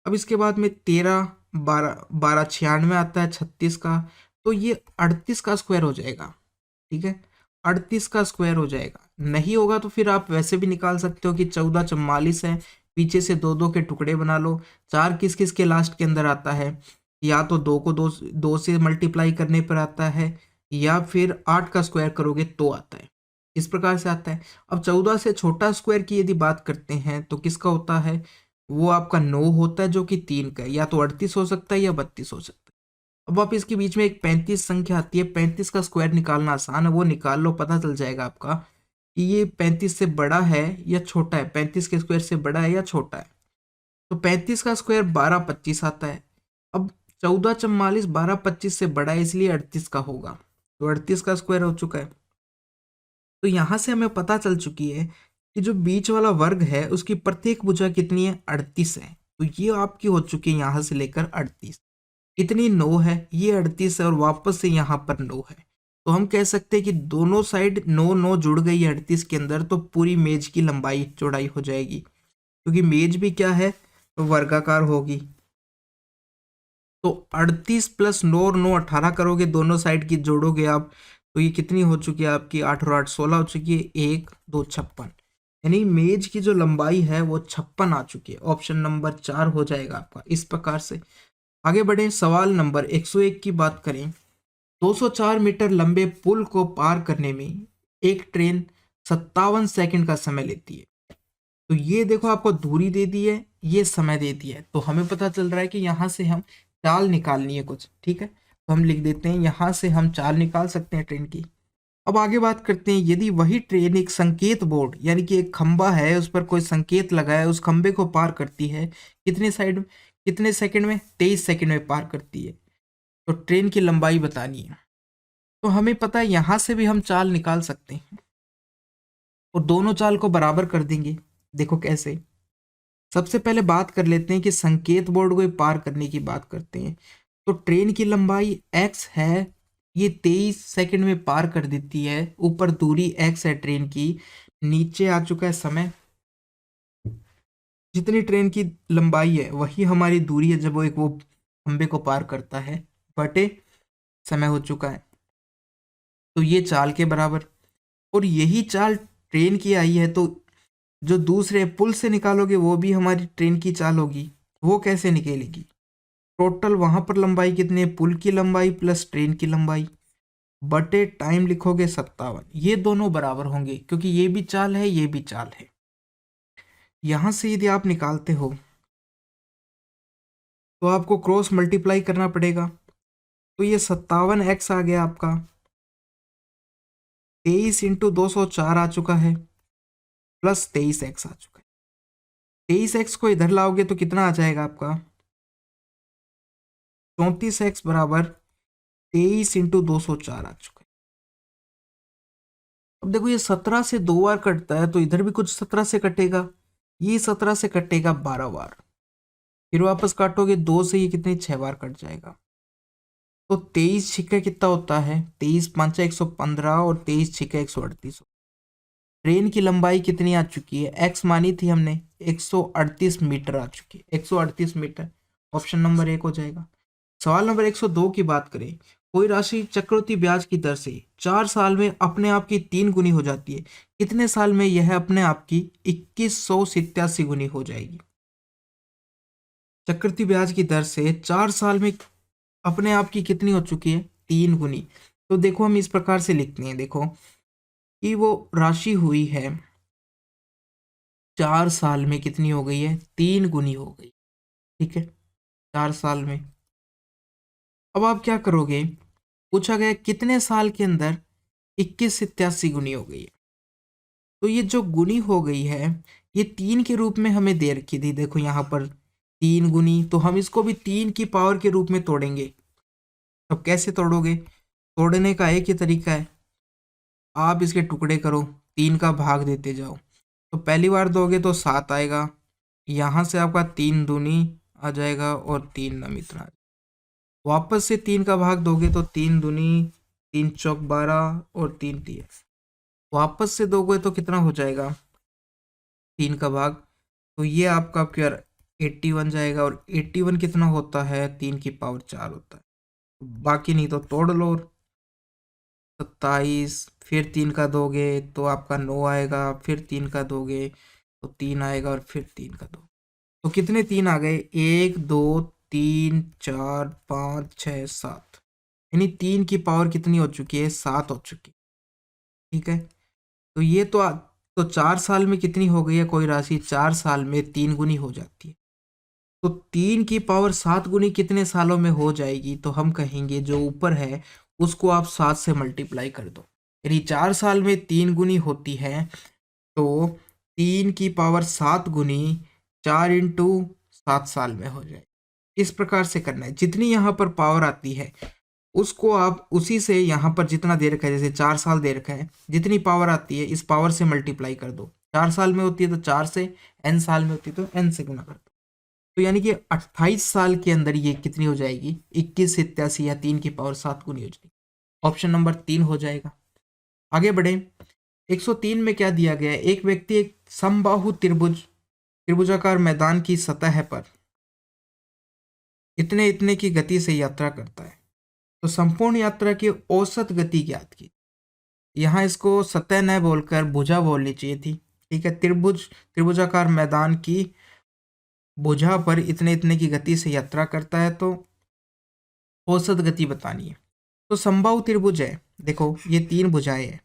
अब इसके बाद में 13 12 12 96 आता है 36 का, तो ये 38 का स्क्वायर हो जाएगा। ठीक है, 38 का स्क्वायर हो जाएगा। नहीं होगा तो फिर आप वैसे भी निकाल सकते हो कि 1444 है, पीछे से 2 2 के टुकड़े बना लो। 4 किस किस के लास्ट के अंदर आता है, या तो 2 को 2 से मल्टीप्लाई करने पर आता है, या फिर 8 का स्क्वायर करोगे तो आता है, इस प्रकार से आता है। अब 14 से छोटा स्क्वायर की यदि बात करते हैं तो किसका होता है, वो आपका 9 होता है, जो कि 3 का है, या तो 38 हो सकता है या 32 हो सकता है। अब आप इसके बीच में एक 35 संख्या आती है, 35 का स्क्वायर निकालना आसान है, वो निकाल लो, पता चल जाएगा आपका कि ये 35 से बड़ा है या छोटा है, 35 के स्क्वायर से बड़ा है या छोटा है। तो 35 का स्क्वायर 1225 आता है। अब 1444 1225 से बड़ा है, इसलिए 38 का होगा, तो 38 का स्क्वायर हो चुका है। तो यहां से हमें पता चल चुकी है कि जो बीच वाला वर्ग है उसकी प्रत्येक भुजा कितनी है, 38 है। तो ये आपकी हो चुकी है यहां से लेकर 38, इतनी 9 है, ये 38 है, और वापस से यहाँ पर 9 है। तो हम कह सकते हैं कि दोनों साइड 9 9 जुड़ गई है 38 के अंदर, तो पूरी मेज की लंबाई चौड़ाई हो जाएगी, क्योंकि मेज भी क्या है, तो वर्गाकार होगी। तो 38 प्लस 9 और 9 18 करोगे, दोनों साइड की जोड़ोगे आप, तो ये कितनी हो चुकी है आपकी, 8 और 8 16 हो चुकी है, 1 2 56। यानी मेज की जो लंबाई है वो 56 आ चुकी है। ऑप्शन नंबर 4 हो जाएगा आपका इस प्रकार से। आगे बढ़े, सवाल नंबर 101 की बात करें। 204 मीटर लंबे पुल को पार करने में एक ट्रेन 57 सेकंड का समय लेती है। तो ये देखो आपको दूरी दे दी है, ये समय दे दिया है, तो हमें पता चल रहा है कि यहाँ से हम चाल निकालनी है कुछ, ठीक है। तो हम लिख देते हैं, यहाँ से हम चाल निकाल सकते हैं ट्रेन की। अब आगे बात करते हैं, यदि वही ट्रेन एक संकेत बोर्ड यानी कि एक खंबा है, उस पर कोई संकेत लगा है, उस खंबे को पार करती है कितने सेकंड में, 23 सेकंड में पार करती है। तो ट्रेन की लंबाई बतानी है। तो हमें पता है यहाँ से भी हम चाल निकाल सकते हैं और दोनों चाल को बराबर कर देंगे। देखो कैसे, सबसे पहले बात कर लेते हैं कि संकेत बोर्ड को पार करने की बात करते हैं। तो ट्रेन की लंबाई x है, ये 23 सेकंड में पार कर देती है। ऊपर दूरी x है ट्रेन की, नीचे आ चुका है समय। जितनी ट्रेन की लंबाई है वही हमारी दूरी है जब वो खंबे को पार करता है, बटे समय हो चुका है। तो ये चाल के बराबर, और यही चाल ट्रेन की आई है, तो जो दूसरे पुल से निकालोगे वो भी हमारी ट्रेन की चाल होगी। वो कैसे निकलेगी, टोटल वहां पर लंबाई कितनी है, पुल की लंबाई प्लस ट्रेन की लंबाई, बटे टाइम लिखोगे 57। ये दोनों बराबर होंगे क्योंकि ये भी चाल है, ये भी चाल है। यहां से यदि आप निकालते हो तो आपको क्रॉस मल्टीप्लाई करना पड़ेगा। तो ये 57x आ गया आपका, 23 इंटू 204 आ चुका है, प्लस 23x आ चुका है। 23x को इधर लाओगे तो कितना आ जाएगा आपका, 34x बराबर 23 इंटू 204 आ चुका है। अब देखो ये 17 से 2 बार कटता है, तो इधर भी कुछ 17 से कटेगा, ये 17 से कटेगा 12 बार, फिर वापस काटोगे 2 से, ये कितने 6 बार कट जाएगा। तो 23 छिक्का कितना होता है, 23 पांचा 115 और 23 छिक्का 138। ट्रेन की लंबाई कितनी आ चुकी है, एक्स मानी थी हमने, 138 मीटर आ चुकी है, 138 मीटर। ऑप्शन नंबर 1 हो जाएगा। सवाल नंबर 102 की बात करें, कोई राशि चक्रवृद्धि ब्याज की दर से 4 साल में अपने आप की 3 गुनी हो जाती है, कितने साल में यह अपने आप की 2187 गुनी हो जाएगी। चक्रवृद्धि ब्याज की दर से 4 साल में अपने आप की कितनी हो चुकी है, 3 गुनी। तो देखो हम इस प्रकार से लिखते हैं, देखो कि वो राशि हुई है 4 साल में कितनी हो गई है, 3 गुनी हो गई, ठीक है, 4 साल में। अब आप क्या करोगे, पूछा गया कितने साल के अंदर 2187 गुनी हो गई है। तो ये जो गुनी हो गई है, ये 3 के रूप में हमें दे रखी थी, देखो यहाँ पर 3 गुनी, तो हम इसको भी 3 की पावर के रूप में तोड़ेंगे। अब कैसे तोड़ोगे, तोड़ने का एक ही तरीका है, आप इसके टुकड़े करो, 3 का भाग देते जाओ। तो पहली बार दोगे तो 7 आएगा, यहाँ से आपका 3 दूनी आ जाएगा और 3 नमित्र आ जाएगा। वापस से 3 का भाग दोगे तो 3 दूनी 3 चौक 12 और 3 3, वापस से दोगे तो कितना हो जाएगा 3 का भाग, तो ये आपका क्या 81 जाएगा, और 81 कितना होता है, 3 की पावर 4 होता है। बाकी नहीं तो तोड़ लो, 27, फिर 3 का दोगे तो आपका 9 आएगा, फिर 3 का दोगे तो 3 आएगा, और फिर 3 का दो, तो कितने 3 आ गए, 1 2 3 4 5 6 7, यानी 3 की पावर कितनी हो चुकी है, 7 हो चुकी है, ठीक है। तो ये तो 4 साल में कितनी हो गई है, कोई राशि 4 साल में 3 गुनी हो जाती है। तो 3 की पावर 7 गुनी कितने सालों में हो जाएगी, तो हम कहेंगे जो ऊपर है उसको आप 7 से मल्टीप्लाई कर दो, यानी 4 साल में 3 गुनी होती है, तो 3 की पावर 7 गुनी 4 इंटू 7 साल में हो जाए। इस प्रकार से करना है, जितनी यहाँ पर पावर आती है उसको आप उसी से, यहाँ पर जितना दे रखा है, जैसे 4 साल दे रखा है, जितनी पावर आती है इस पावर से मल्टीप्लाई कर दो। 4 साल में होती है तो 4 से, n साल में होती है तो n से गुना कर दो। तो यानी कि 28 साल के अंदर ये कितनी हो जाएगी, 2187, या 3 की पावर 7 गुनी हो जाएगी। ऑप्शन नंबर 3 हो जाएगा। आगे बढ़े, 103 में क्या दिया गया है, एक व्यक्ति एक समबाहु त्रिभुजाकार मैदान की सतह पर इतने इतने की गति से यात्रा करता है। तो संपूर्ण यात्रा की औसत गति ज्ञात की। यहाँ इसको सतह न बोलकर भुजा बोलनी चाहिए थी। ठीक है, त्रिभुजाकार मैदान की भुजा पर इतने इतने की गति से यात्रा करता है, तो औसत गति बतानी है। तो समबाहु त्रिभुज है, देखो ये तीन भुजाएं हैं,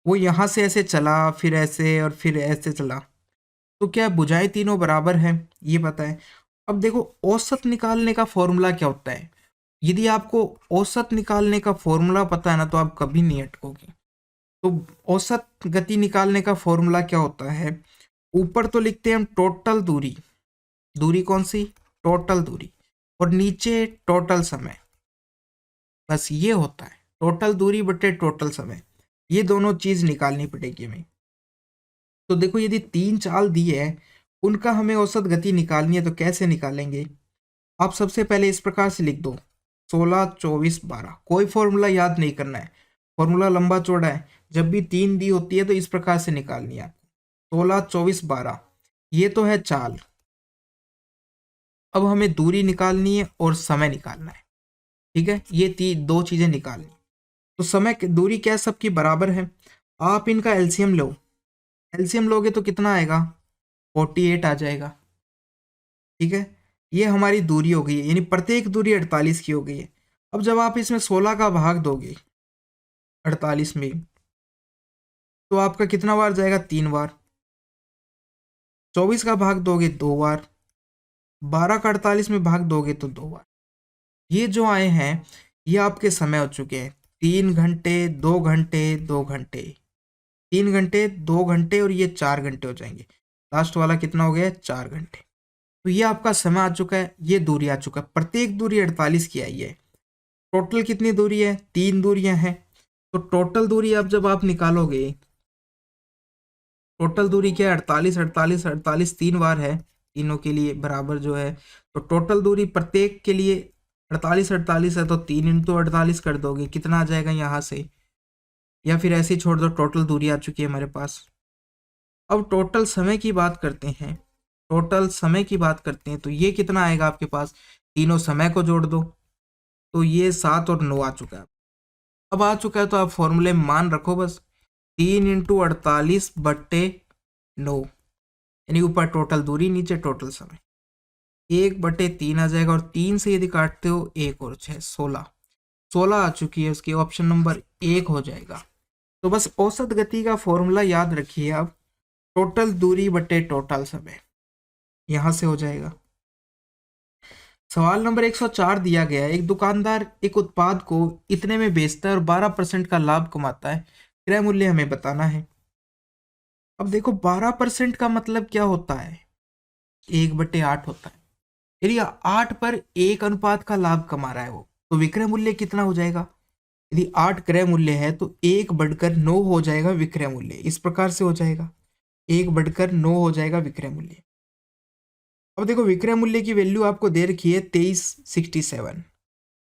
वो यहाँ से ऐसे चला, फिर ऐसे और फिर ऐसे चला, तो क्या भुजाएं तीनों बराबर हैं, ये पता है। अब देखो औसत निकालने का फॉर्मूला क्या होता है। यदि आपको औसत निकालने का फॉर्मूला पता है ना, तो आप कभी नहीं अटकोगे। तो औसत गति निकालने का फॉर्मूला क्या होता है, ऊपर तो लिखते हैं हम टोटल दूरी, दूरी कौन सी, टोटल दूरी, और नीचे टोटल समय। बस ये होता है टोटल दूरी बटे टोटल समय, ये दोनों चीज निकालनी पड़ेगी हमें। तो देखो यदि तीन चाल दिए है, उनका हमें औसत गति निकालनी है, तो कैसे निकालेंगे। आप सबसे पहले इस प्रकार से लिख दो 16 24 12, कोई फॉर्मूला याद नहीं करना है, फॉर्मूला लंबा चौड़ा है। जब भी तीन दी होती है तो इस प्रकार से निकालनी है आपको, 16 24 12, ये तो है चाल। अब हमें दूरी निकालनी है और समय निकालना है। ठीक है, ये दो चीजें निकालनी। तो समय दूरी क्या है, सबकी बराबर है। आप इनका एलसीएम लो, एलसीएम लोगे तो कितना आएगा, 48 आ जाएगा। ठीक है, ये हमारी दूरी हो गई है, यानी प्रत्येक दूरी 48 की हो गई है। अब जब आप इसमें 16 का भाग दोगे 48 में, तो आपका कितना बार जाएगा, 3 बार। 24 का भाग दोगे 2 बार, 12 का 48 में भाग दोगे तो 2 बार। ये जो आए हैं ये आपके समय हो चुके हैं, 3 घंटे 2 घंटे 2 घंटे, 3 घंटे 2 घंटे, और ये 4 घंटे हो जाएंगे। लास्ट वाला कितना हो गया, 4 घंटे। तो ये आपका समय आ चुका है, ये दूरी आ चुका है, प्रत्येक दूरी 48 की आई है। टोटल कितनी दूरी है, तीन दूरियां हैं। तो टोटल दूरी अब जब आप निकालोगे, टोटल दूरी क्या है, 48 48 48, 3 बार है, तीनों के लिए बराबर जो है। तो टोटल दूरी प्रत्येक के लिए 48 48 है, तो 3 × 48 कर दोगे, कितना आ जाएगा यहाँ से, या फिर ऐसे ही छोड़ दो, टोटल दूरी आ चुकी है हमारे पास। अब टोटल समय की बात करते हैं, टोटल समय की बात करते हैं, तो ये कितना आएगा आपके पास, तीनों समय को जोड़ दो, तो ये 7 और 9 आ चुका है। अब आ चुका है तो आप फॉर्मूले में मान रखो बस, 3 × 48 बट्टे 9, यानी ऊपर टोटल दूरी नीचे टोटल समय, 1/3 आ जाएगा। और 3 से यदि काटते हो 1 और 6 16, 16 आ चुकी है, उसकी ऑप्शन नंबर 1 हो जाएगा। तो बस औसत गति का फॉर्मूला याद रखिए आप, टोटल दूरी बटे टोटल समय, यहां से हो जाएगा। सवाल नंबर 104 दिया गया है, एक दुकानदार एक उत्पाद को इतने में बेचता है और 12% का लाभ कमाता है, क्रय मूल्य हमें बताना है। अब देखो 12% का मतलब क्या होता है, 1/8 होता है, यदि 8 पर 1 अनुपात का लाभ कमा रहा है वो, तो विक्रय मूल्य कितना हो जाएगा। यदि 8 क्रय मूल्य है तो 1/9 हो जाएगा विक्रय मूल्य, इस प्रकार से हो जाएगा, 1/9 हो जाएगा विक्रय मूल्य। अब देखो विक्रय मूल्य की वैल्यू आपको दे रखी है 2367,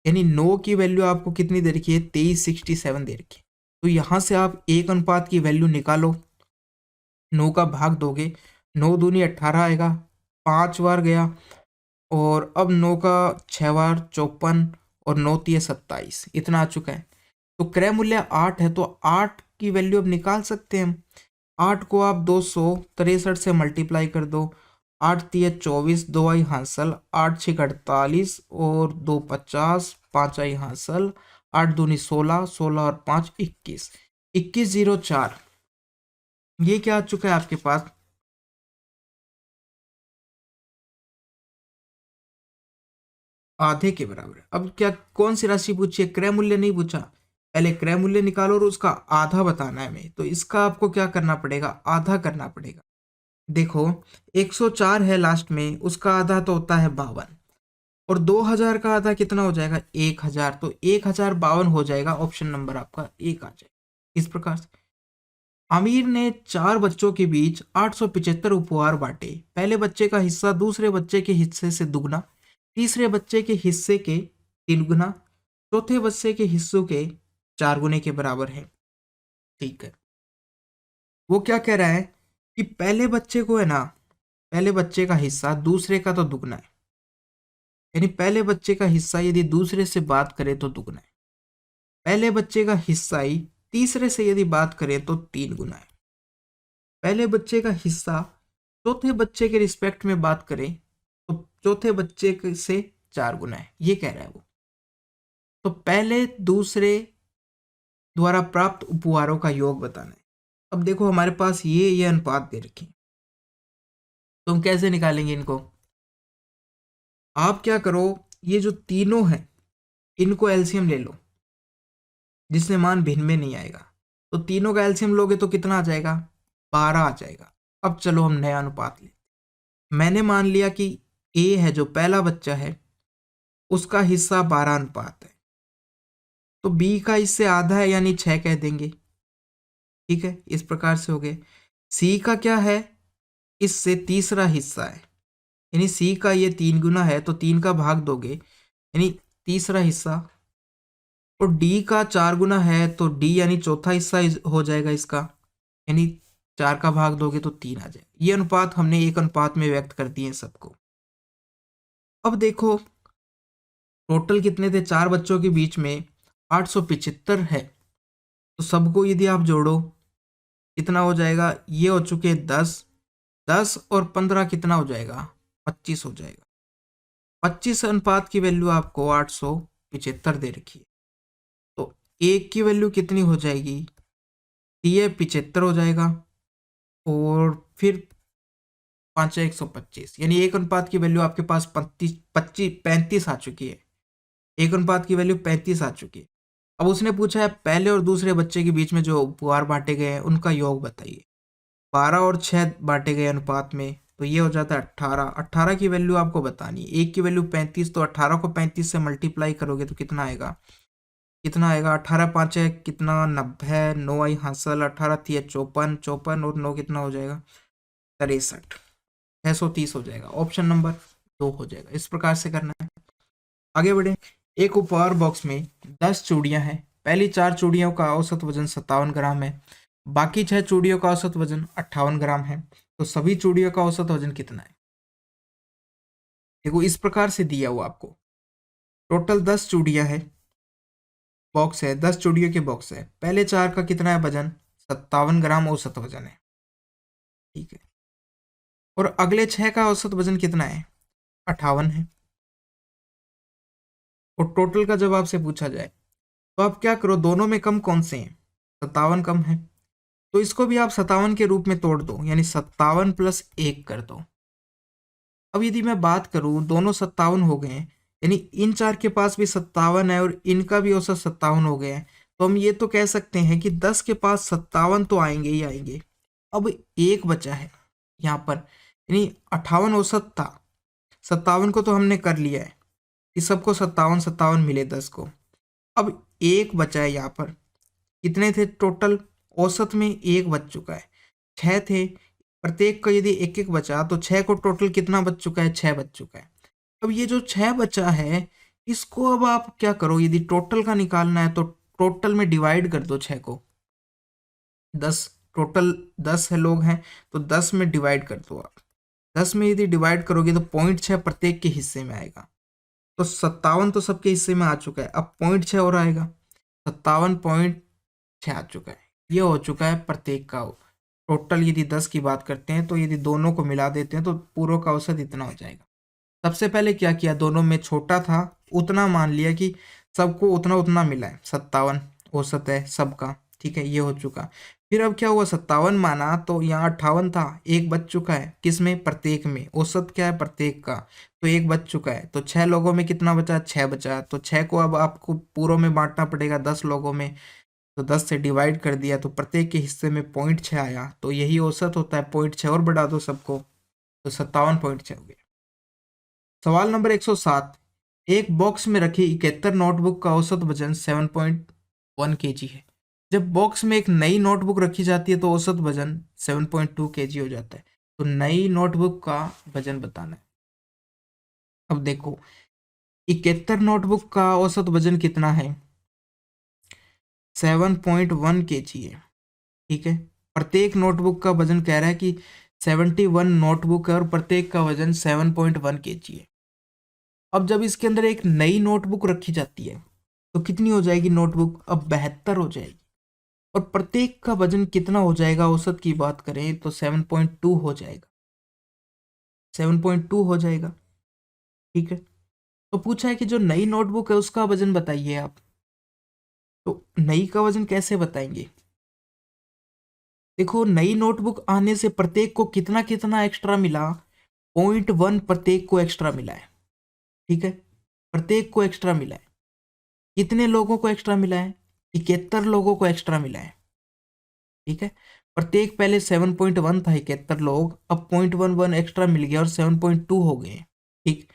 यानी 9 की वैल्यू आपको कितनी दे रखी है, 2367 दे रखी है। तो यहां से आप 1 अनुपात की वैल्यू निकालो, 9 का भाग दोगे, 9 दूनी 18 आएगा, 5 बार गया, और अब 9 का 6 बार 54, और 9 तिये 27, इतना आ चुका है। तो क्रय मूल्य 8 है, तो 8 की वैल्यू अब निकाल सकते हैं हम। 8 को आप 263 से मल्टीप्लाई कर दो, 8 तिये 24, 2 आई हासिल, 8 6 48, और 2 50, 5 आई हासिल, 8 दूनी 16, 16 और 5 21, 2104, ये क्या आ चुका है आपके पास, आधे के बराबर। अब क्या कौन सी राशि पूछी है, क्रय मूल्य नहीं पूछा, पहले क्रय मूल्य निकालो और उसका आधा बताना है हमें। तो इसका आपको क्या करना पड़ेगा, आधा करना पड़ेगा। देखो 104 है लास्ट में, उसका आधा तो होता है 52, और 2000 का आधा कितना हो जाएगा, 1000, तो 1052 हो जाएगा, ऑप्शन नंबर आपका 1 आ जाएगा। इस प्रकार से आमिर ने 4 बच्चों के बीच 875 उपहार बांटे, पहले बच्चे का हिस्सा दूसरे बच्चे के हिस्से से दुगना, तीसरे बच्चे के हिस्से के 3 गुना, चौथे बच्चे के हिस्सों के 4 गुने के बराबर है। ठीक है, वो क्या कह रहा है कि पहले बच्चे को है ना, पहले बच्चे का हिस्सा दूसरे का तो दुगना है, यानी पहले बच्चे का हिस्सा यदि दूसरे से बात करें तो दुगना है, पहले बच्चे का हिस्सा ही तीसरे से यदि बात करें तो 3 गुना है, पहले बच्चे का हिस्सा चौथे बच्चे के रिस्पेक्ट में बात करें तो चौथे बच्चे से 4 गुना है, ये कह रहा है वो। तो पहले दूसरे द्वारा प्राप्त उपहारों का योग बताना है। अब देखो हमारे पास ये अनुपात दे रखे हैं, तो हम कैसे निकालेंगे इनको? आप क्या करो, ये जो तीनों हैं इनको एलसीएम ले लो, जिससे मान भिन्न में नहीं आएगा। तो तीनों का एलसीएम लोगे तो कितना आ जाएगा? 12 आ जाएगा। अब चलो हम नया अनुपात लेते। मैंने मान लिया कि ए है जो पहला बच्चा है उसका हिस्सा 12 अनुपात है, तो बी का इससे आधा है यानी 6 कह देंगे। ठीक है, इस प्रकार से हो गए। सी का क्या है? इससे तीसरा हिस्सा है, यानी सी का ये 3 गुना है तो 3 का भाग दोगे यानी तीसरा हिस्सा। और डी का 4 गुना है तो डी यानी चौथा हिस्सा हो जाएगा इसका, यानी 4 का भाग दोगे तो 3 आ जाएगा। ये अनुपात हमने एक अनुपात में व्यक्त कर दिए सबको। अब देखो टोटल कितने थे? 4 बच्चों के बीच में 875 है, तो सबको यदि आप जोड़ो कितना हो जाएगा? ये हो चुके 10, 10 और 15 कितना हो जाएगा? 25 हो जाएगा। 25 अनुपात की वैल्यू आपको 875 दे रखी है, तो एक की वैल्यू कितनी हो जाएगी? ये 75 हो जाएगा, और फिर 5 125, यानी एक अनुपात की वैल्यू आपके पास 35 आ चुकी है। एक अनुपात की वैल्यू 35 आ चुकी है। अब उसने पूछा है पहले और दूसरे बच्चे के बीच में जो उपहार बांटे गए हैं उनका योग बताइए। 12 और 6 बांटे गए अनुपात में, तो ये हो जाता है 18। 18 की वैल्यू आपको बतानी है, एक की वैल्यू 35, तो 18 को 35 से मल्टीप्लाई करोगे तो कितना आएगा? कितना आएगा? 18 5 है कितना? 90, 9 आई हासिल, 18 थी 54, 54 और 9 कितना हो जाएगा? 63, 630 हो जाएगा। ऑप्शन नंबर 2 हो जाएगा। इस प्रकार से करना है। आगे बढ़े। एक उपहार बॉक्स में 10 चूड़ियां हैं। पहली 4 चूड़ियों का औसत वजन 57 ग्राम है, बाकी 6 चूड़ियों का औसत वजन 58 ग्राम है, तो सभी चूड़ियों का औसत वजन कितना है? देखो इस प्रकार से दिया हुआ आपको, टोटल 10 चूड़ियां है, बॉक्स है, 10 चूड़ियों के बॉक्स है। पहले 4 का कितना है वजन? 57 ग्राम औसत वजन है। ठीक है, और अगले 6 का औसत वजन कितना है? 58 है। और टोटल का जब आपसे पूछा जाए तो आप क्या करो, दोनों में कम कौन से हैं? 57 कम है, तो इसको भी आप 57 के रूप में तोड़ दो, यानी 57 + 1 कर दो। अब यदि मैं बात करूं, दोनों 57 हो गए हैं, यानी इन 4 के पास भी 57 है और इनका भी औसत 57 हो गया है, तो हम ये तो कह सकते हैं कि 10 के पास 57 तो आएंगे ही आएंगे। अब एक बचा है यहाँ पर, यानी 58 औसत था, 57 को तो हमने कर लिया है कि सबको 57 57 मिले 10 को। अब एक बचा है यहाँ पर, कितने थे टोटल? औसत में एक बच चुका है, 6 थे, प्रत्येक का यदि एक एक बचा तो 6 को टोटल कितना बच चुका है? 6 बच चुका है। अब ये जो 6 बचा है इसको अब आप क्या करो, यदि टोटल का निकालना है तो टोटल में डिवाइड कर दो 6 को। 10 टोटल 10 है लोग हैं, तो 10 में डिवाइड कर दो आप। 10 में यदि डिवाइड करोगे तो 0.6 प्रत्येक के हिस्से में आएगा, तो 57 तो सबके हिस्से में आ चुका है, अब 0.6 और आएगा, 57.6 आ चुका है। ये हो चुका है प्रत्येक का टोटल। यदि 10 की बात करते हैं तो यदि दोनों को मिला देते हैं तो पूरों का औसत इतना हो जाएगा। सबसे पहले क्या किया, दोनों में छोटा था उतना मान लिया कि सबको उतना उतना मिला है, 57 औसत है सबका। ठीक है, ये हो चुका। फिर अब क्या हुआ, 57 माना तो यहाँ 58 था, एक बच चुका है, किस में? प्रत्येक में। औसत क्या है? प्रत्येक का, तो एक बच चुका है, तो 6 लोगों में कितना बचा? 6 बचा, तो 6 को अब आपको पूरों में बांटना पड़ेगा 10 लोगों में, तो 10 से डिवाइड कर दिया तो प्रत्येक के हिस्से में 0.6 आया, तो यही औसत होता है। 0.6 और बढ़ा दो सबको, तो 57.6 हो गया। सवाल नंबर 107। एक बॉक्स में रखी 71 नोटबुक का औसत वजन 7.1 kg है। जब बॉक्स में एक नई नोटबुक रखी जाती है तो औसत वजन 7.2 kg हो जाता है। तो नई नोटबुक का वजन बताना है। अब देखो 71 नोटबुक का औसत वजन कितना है? 7.1 kg है। ठीक है, प्रत्येक नोटबुक का वजन कह रहा है कि 71 नोटबुक है और प्रत्येक का वजन 7.1 kg है। अब जब इसके अंदर एक नई नोटबुक रखी जाती है तो कितनी हो जाएगी नोटबुक? अब 72 हो जाएगी। और प्रत्येक का वजन कितना हो जाएगा औसत की बात करें तो 7.2 हो जाएगा। 7.2 हो जाएगा। ठीक है। तो पूछा है कि जो नई नोटबुक है उसका वजन बताइए आप। तो नई का वजन कैसे बताएंगे? देखो, नई नोटबुक आने से प्रत्येक को कितना कितना एक्स्ट्रा मिला? 0.1 प्रत्येक को एक्स्ट्रा मिला है। ठीक है, प्रत्येक को एक्स्ट्रा मिला है। कितने लोगों को एक्स्ट्रा मिला है? 71 लोगों को एक्स्ट्रा मिला है। ठीक है, प्रत्येक पहले 7.1 था, 71 लोग, अब 0.11 एक्स्ट्रा मिल गया और 7.2 हो गए। ठीक,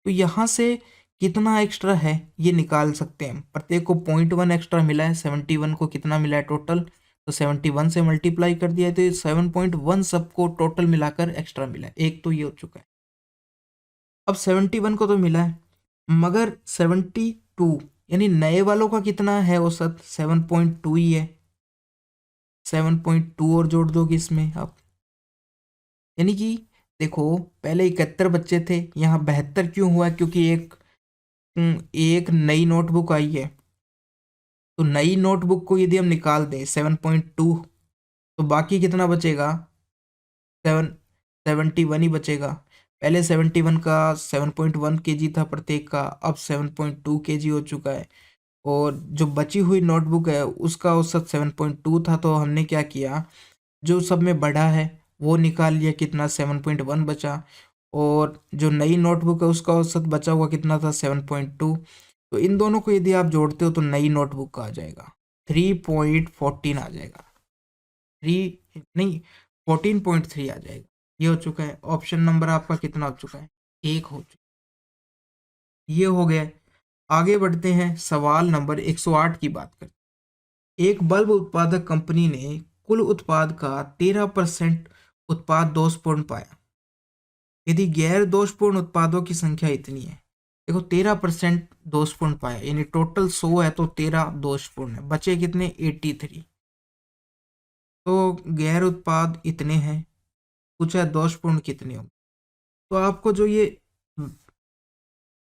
तो यहाँ से कितना एक्स्ट्रा है ये निकाल सकते हैं। प्रत्येक को 0.1 एक्स्ट्रा मिला है, 71 को कितना मिला है टोटल, तो 71 से मल्टीप्लाई कर दिया है, तो ये 7.1 सबको टोटल मिलाकर एक्स्ट्रा मिला है। एक तो ये हो चुका है। अब 71 को तो मिला है, मगर 72 यानी नए वालों का कितना है औसत? 7.2 ही है। 7.2 और जोड़ दोगे इसमें आप, यानी कि देखो, पहले 71 बच्चे थे, यहाँ 72 क्यों हुआ? क्योंकि एक नई नोटबुक आई है। तो नई नोटबुक को यदि हम निकाल दें 7.2, तो बाकी कितना बचेगा? 71 ही बचेगा। पहले 71 का 7.1 केजी था प्रत्येक का, अब 7.2 केजी हो चुका है। और जो बची हुई नोटबुक है उसका औसत 7.2 था, तो हमने क्या किया, जो सब में बढ़ा है वो निकाल लिया, कितना? 7.1 बचा। और जो नई नोटबुक है उसका औसत बचा हुआ कितना था? 7.2। तो इन दोनों को यदि आप जोड़ते हो तो नई नोटबुक का आ जाएगा 3.14 आ जाएगा। 3 नहीं, 14.3 आ जाएगा। ये हो चुका है। ऑप्शन नंबर आपका कितना हो चुका है? एक हो चुका है। ये हो गया है। आगे बढ़ते हैं, सवाल नंबर 108 की बात करते हैं। एक बल्ब उत्पादक कंपनी ने कुल उत्पाद का 13% उत्पाद दोषपूर्ण पाया। यदि गैर दोषपूर्ण उत्पादों की संख्या इतनी है, देखो 13% दोषपूर्ण पाया, यानी टोटल 100 है तो 13 दोषपूर्ण है, बचे कितने? 83। तो गैर उत्पाद इतने हैं, पूछा है दोषपूर्ण कितने होंगे। तो आपको जो ये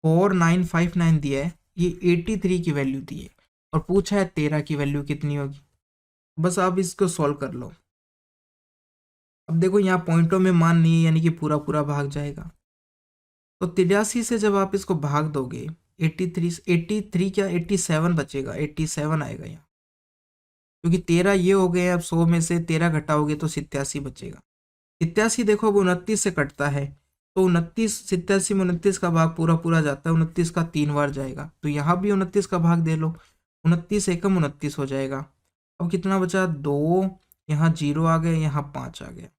4959 दिया है, ये 83 की वैल्यू दी है, और पूछा है 13 की वैल्यू कितनी होगी। बस आप इसको सॉल्व कर लो। अब देखो, यहाँ पॉइंटों में मान नहीं है, यानी कि पूरा पूरा भाग जाएगा। तो 83 से जब आप इसको भाग दोगे, 83 क्या 87 बचेगा, 87 आएगा यहाँ, क्योंकि 13 ये हो गए। अब 100 में से 13 घटाओगे तो 87 बचेगा। 87 देखो अब 29 से कटता है, तो 29, 87 में 29 का भाग पूरा पूरा जाता है, 29 का 3 बार जाएगा, तो यहाँ भी 29 का भाग दे लो। 29 एकम 29 हो जाएगा। अब कितना बचा? 2, यहाँ 0 आ गया, यहाँ 5 आ गया।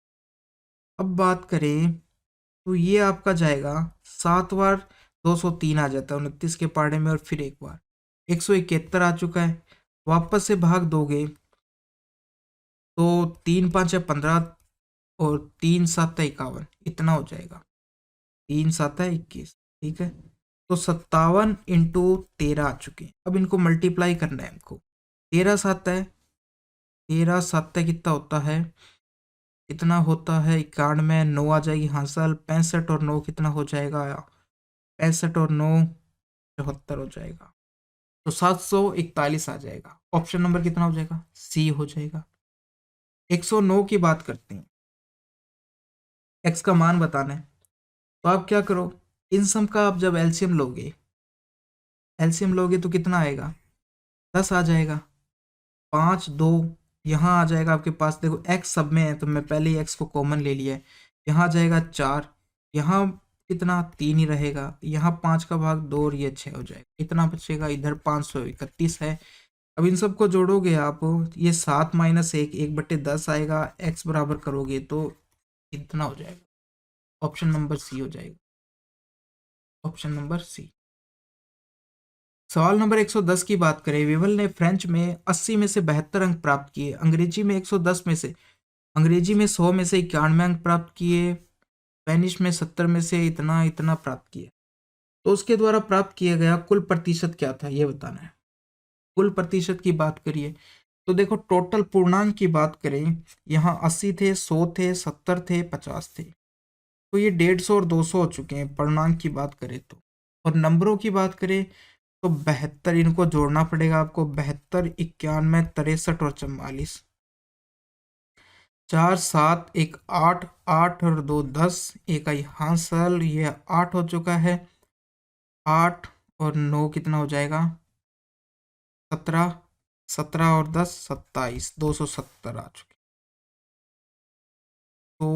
अब बात करें तो ये आपका जाएगा 7 बार, 203 आ जाता है 29 के पाड़े में, और फिर एक बार 171 आ चुका है। वापस से भाग दोगे तो 3 5 है 15, और 3 7 है 51, इतना हो जाएगा। 3 7 है 21। ठीक है, तो 57 इंटू 13 आ चुके हैं। अब इनको मल्टीप्लाई करना है हमको। 13 7 है, 13 7 है, कितना होता है? कितना होता है? 91, 9 आ जाएगी हासिल। 65 और 9 कितना हो जाएगा? 65 और 9 74 हो जाएगा। तो 741 आ जाएगा। ऑप्शन नंबर कितना हो जाएगा? सी हो जाएगा। 109 की बात करते हैं, एक्स का मान बताना है। तो आप क्या करो, इन सब का आप जब एलसीएम लोगे, एलसीएम लोगे तो कितना आएगा? 10 आ जाएगा। 5 2 यहाँ आ जाएगा आपके पास। देखो एक्स सब में है तो मैं पहले ही एक्स को कॉमन ले लिया है। यहाँ आ जाएगा 4, यहाँ कितना? 3 ही रहेगा। यहाँ 5 का भाग 2 और ये 6 हो जाएगा। इतना बचेगा। इधर 531 है। अब इन सबको जोड़ोगे आप, ये 7 माइनस 1, 1/10 आएगा। एक्स बराबर करोगे तो इतना हो जाएगा। ऑप्शन नंबर सी हो जाएगा। Option number C. सवाल नंबर 110 की बात करें, विवल ने फ्रेंच में 80 में से 72 अंक प्राप्त किए, अंग्रेजी में 110 में से, अंग्रेजी में 100 में से 91 अंक प्राप्त किए, स्पेनिश में 70 में से इतना इतना प्राप्त किए। तो उसके द्वारा प्राप्त किया गया कुल प्रतिशत क्या था ये बताना है। कुल प्रतिशत की बात करिए तो देखो, टोटल पूर्णांक की बात करें, यहाँ 80 थे, 100 थे, 70 थे, 50 थे, तो ये 150 और 200 हो चुके हैं पूर्णांक की बात करें तो। और नंबरों की बात करें तो 72, इनको जोड़ना पड़ेगा आपको, 72, 91, 63 और 44। 4 7 1 8, 8 और 2 10, एक आई हासिल, ये 8 हो चुका है। 8 और 9 कितना हो जाएगा? 17, 17 और 10 27, 270 आ चुके। तो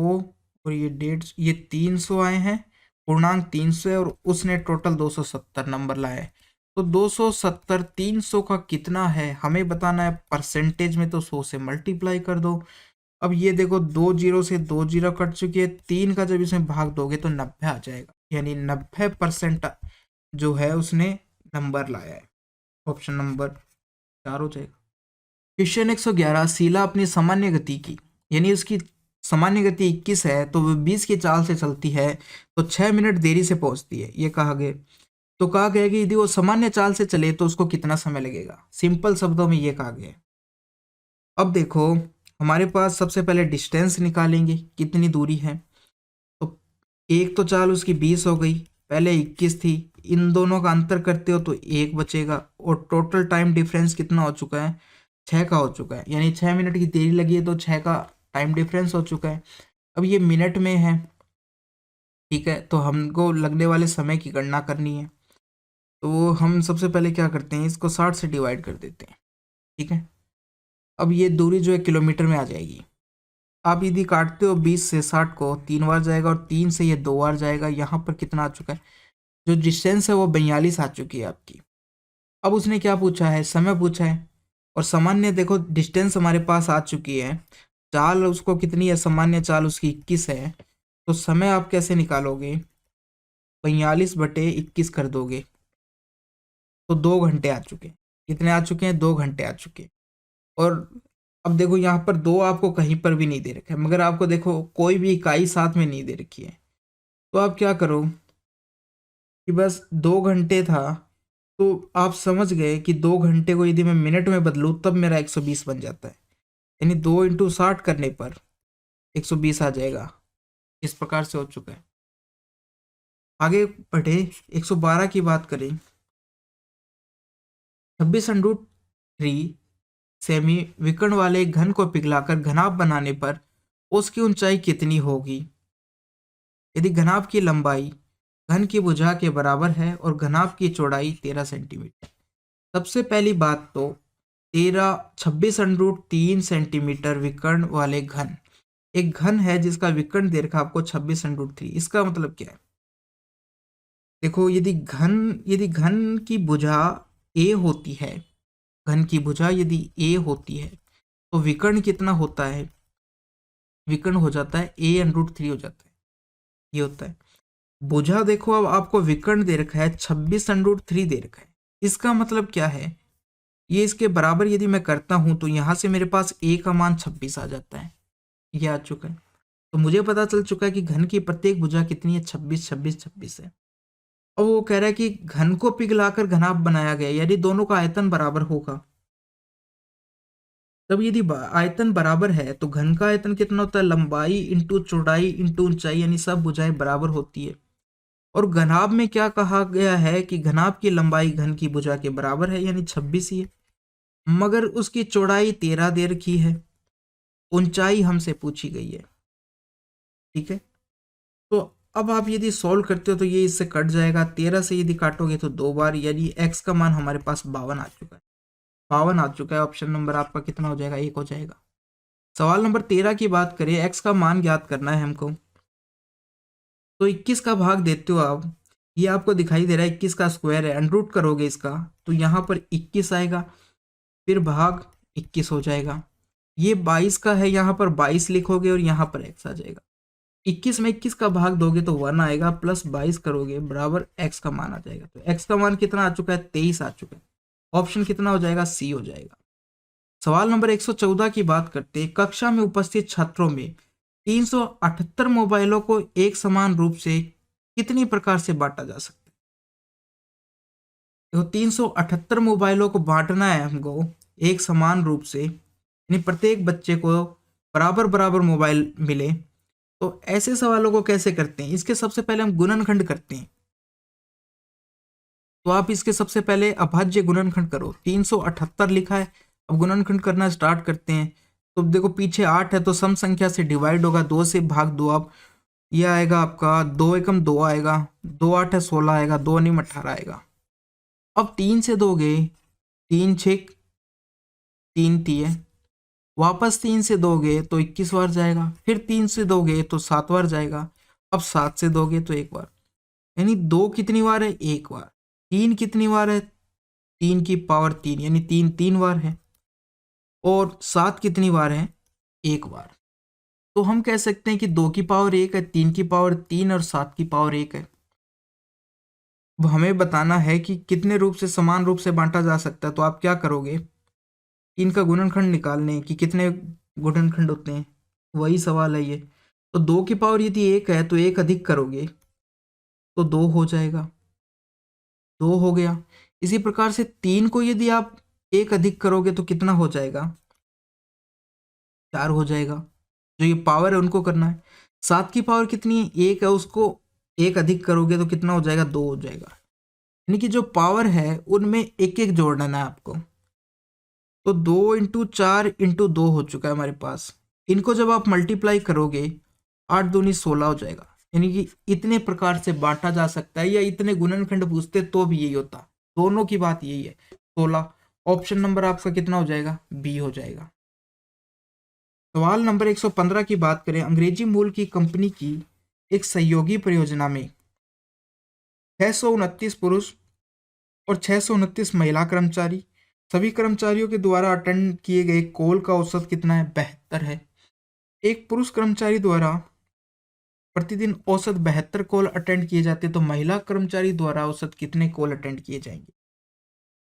और ये डेढ़, ये 300 आए हैं, पूर्णांक 300 है, और उसने टोटल 270 नंबर लाए। तो 270 300 का कितना है हमें बताना है परसेंटेज में, तो 100 से मल्टीप्लाई कर दो। अब ये देखो, 2 जीरो से 2 जीरो कट चुकी है, 3 का जब इसमें भाग दोगे तो 90 आ जाएगा, यानी 90% जो है उसने नंबर लाया है। ऑप्शन नंबर 4 हो जाएगा। क्वेश्चन 111, शीला अपनी सामान्य गति की, यानी उसकी सामान्य गति 21 है तो वह 20 की चाल से चलती है तो 6 मिनट देरी से पहुंचती है, ये कहा गया। तो कहा गया कि यदि वो सामान्य चाल से चले तो उसको कितना समय लगेगा, सिंपल शब्दों में ये कहा गया। अब देखो, हमारे पास सबसे पहले डिस्टेंस निकालेंगे, कितनी दूरी है। तो एक तो चाल उसकी 20 हो गई, पहले 21 थी, इन दोनों का अंतर करते हो तो 1 बचेगा, और टोटल टाइम डिफरेंस कितना हो चुका है? 6 का हो चुका है, यानी 6 मिनट की देरी लगी है तो 6 का टाइम डिफरेंस हो चुका है। अब ये मिनट में है, ठीक है, तो हमको लगने वाले समय की गणना करनी है। तो हम सबसे पहले क्या करते हैं, इसको 60 से डिवाइड कर देते हैं, ठीक है। अब ये दूरी जो है किलोमीटर में आ जाएगी। आप यदि काटते हो 20 से 60 को, 3 बार जाएगा, और 3 से ये 2 बार जाएगा, यहाँ पर कितना आ चुका है? जो डिस्टेंस है वो 42 आ चुकी है आपकी। अब उसने क्या पूछा है? समय पूछा है। और सामान्य देखो, डिस्टेंस हमारे पास आ चुकी है, चाल उसको कितनी है? सामान्य चाल उसकी 21 है, तो समय आप कैसे निकालोगे? 42/21 कर दोगे तो 2 घंटे आ चुके हैं। कितने आ चुके हैं? 2 घंटे आ चुके हैं। और अब देखो, यहाँ पर 2 आपको कहीं पर भी नहीं दे रखा है, मगर आपको देखो कोई भी इकाई साथ में नहीं दे रखी है। तो आप क्या करो कि बस 2 घंटे था, तो आप समझ गए कि 2 घंटे को यदि मैं मिनट में बदलूँ तब मेरा 120 बन जाता है, यानी 2 × 60 करने पर 120 आ जाएगा। इस प्रकार से हो चुका है। आगे बढ़े, 112 की बात करें। 26√3 सेमी विकर्ण वाले एक घन को पिघलाकर घनाभ बनाने पर उसकी ऊंचाई कितनी होगी? यदि घनाभ की लंबाई घन की भुजा के बराबर है और घनाभ की चौड़ाई 13 सेंटीमीटर। सबसे पहली बात तो 26√3 सेंटीमीटर विकर्ण वाले घन, एक घन है जिसका विकर्ण दे रखा आपको 26√3। इसका मतलब क्या है? देखो, यदि घन की भुजा ए होती है, घन की भुजा यदि ए होती है तो विकर्ण कितना होता है? विकर्ण हो जाता है a√3 हो जाता है, ये होता है। भुजा देखो, अब आपको विकर्ण दे रखा है 26√3 दे रखा है, इसका मतलब क्या है? ये इसके बराबर यदि मैं करता हूं तो यहां से मेरे पास a का मान 26 आ जाता है, ये आ चुका है। तो मुझे पता चल चुका है कि घन की प्रत्येक भुजा कितनी है? 26 26 26 है। और वो कह रहा है कि घन को पिघलाकर घनाभ बनाया गया, यदि दोनों का आयतन बराबर होगा, तब यदि आयतन बराबर है तो घन का आयतन कितना होता है? लंबाई इंटू चौड़ाई इंटू ऊंचाई, यानी सब भुजाएं बराबर होती है। और घनाभ में क्या कहा गया है कि घनाभ की लंबाई घन की भुजा के बराबर है, यानी 26 ही है, मगर उसकी चौड़ाई 13 दे रखी है, ऊंचाई हमसे पूछी गई है, ठीक है। तो अब आप यदि सॉल्व करते हो तो ये इससे कट जाएगा, 13 से यदि काटोगे तो 2 बार, यानी x का मान हमारे पास 52 आ चुका है। 52 आ चुका है। ऑप्शन नंबर आपका कितना हो जाएगा? 1 हो जाएगा। सवाल नंबर 13 की बात करें, x का मान ज्ञात करना है हमको। तो 21 का भाग देते हो आप, ये आपको दिखाई दे रहा है 21 का स्क्वायर है, अंडरूट करोगे इसका तो यहाँ पर 21 आएगा, फिर भाग 21 हो जाएगा। ये 22 का है, यहाँ पर 22 लिखोगे और यहाँ पर x आ जाएगा। 21 में 21 का भाग दोगे तो 1 आएगा, प्लस 22 करोगे बराबर x का मान आ जाएगा। तो x का मान कितना आ चुका है? 23 आ चुका है। ऑप्शन कितना हो जाएगा? सी हो जाएगा। सवाल नंबर 114 की बात करते हैं। कक्षा में उपस्थित छात्रों में 378 मोबाइलों को एक समान रूप से कितनी प्रकार से बांटा जा सकता है? देखो, 378 मोबाइलों को बांटना है हमको एक समान रूप से, यानी प्रत्येक बच्चे को बराबर बराबर मोबाइल मिले। तो ऐसे सवालों को कैसे करते हैं? इसके सबसे पहले हम गुणनखंड करते हैं। तो आप इसके सबसे पहले अभाज्य गुणनखंड करो। 378 लिखा है, अब गुणनखंड करना स्टार्ट करते हैं। तो देखो पीछे 8 है तो सम संख्या से डिवाइड होगा, 2 से भाग दो आप, ये आएगा आपका 2 एकम 2 आएगा, 2 8 है 16 आएगा, 2 निम 18 आएगा। अब 3 से दोगे, 3 6 3 3 है, वापस 3 से दोगे तो 21 बार जाएगा, फिर 3 से दोगे तो 7 बार जाएगा, अब 7 से दोगे तो 1 बार, यानी 2 कितनी बार है, 1 बार। 3 कितनी बार है, 3 की पावर 3, यानी 3 3 बार है। और 7 कितनी बार है, 1 बार। तो हम कह सकते हैं कि 2 की पावर 1 है, 3 की पावर 3 और 7 की पावर 1 है। अब हमें बताना है कि कितने रूप से समान रूप से बांटा जा सकता है। तो आप क्या करोगे, इनका गुणनखंड निकालने कि कितने गुणनखंड होते हैं, वही सवाल है ये। तो 2 की पावर यदि 1 है तो 1 अधिक करोगे तो 2 हो जाएगा, 2 हो गया। इसी प्रकार से 3 को यदि आप 1 अधिक करोगे तो कितना हो जाएगा, 4 हो जाएगा। जो ये पावर है उनको करना है। 7 की पावर कितनी है, 1 है, उसको 1 अधिक करोगे तो कितना हो जाएगा, 2 हो जाएगा। यानी कि जो पावर है उनमें एक एक जोड़ना है आपको। तो 2 इंटू 4 इंटू 2 हो चुका है हमारे पास। इनको जब आप मल्टीप्लाई करोगे 8 दूनी 16 हो जाएगा। यानी कि इतने प्रकार से बांटा जा सकता है, या इतने गुणनखंड पूछते तो भी यही होता। दोनों की बात यही है, 16। ऑप्शन नंबर आपका कितना हो जाएगा, बी हो जाएगा। सवाल नंबर 115 की बात करें। अंग्रेजी मूल की कंपनी की एक सहयोगी परियोजना में 629 पुरुष और 629 महिला कर्मचारी, सभी कर्मचारियों के द्वारा अटेंड किए गए कॉल का औसत कितना है, 72 है। एक पुरुष कर्मचारी द्वारा प्रतिदिन औसत 72 कॉल अटेंड किए जाते, तो महिला कर्मचारी द्वारा औसत कितने कॉल अटेंड किए जाएंगे।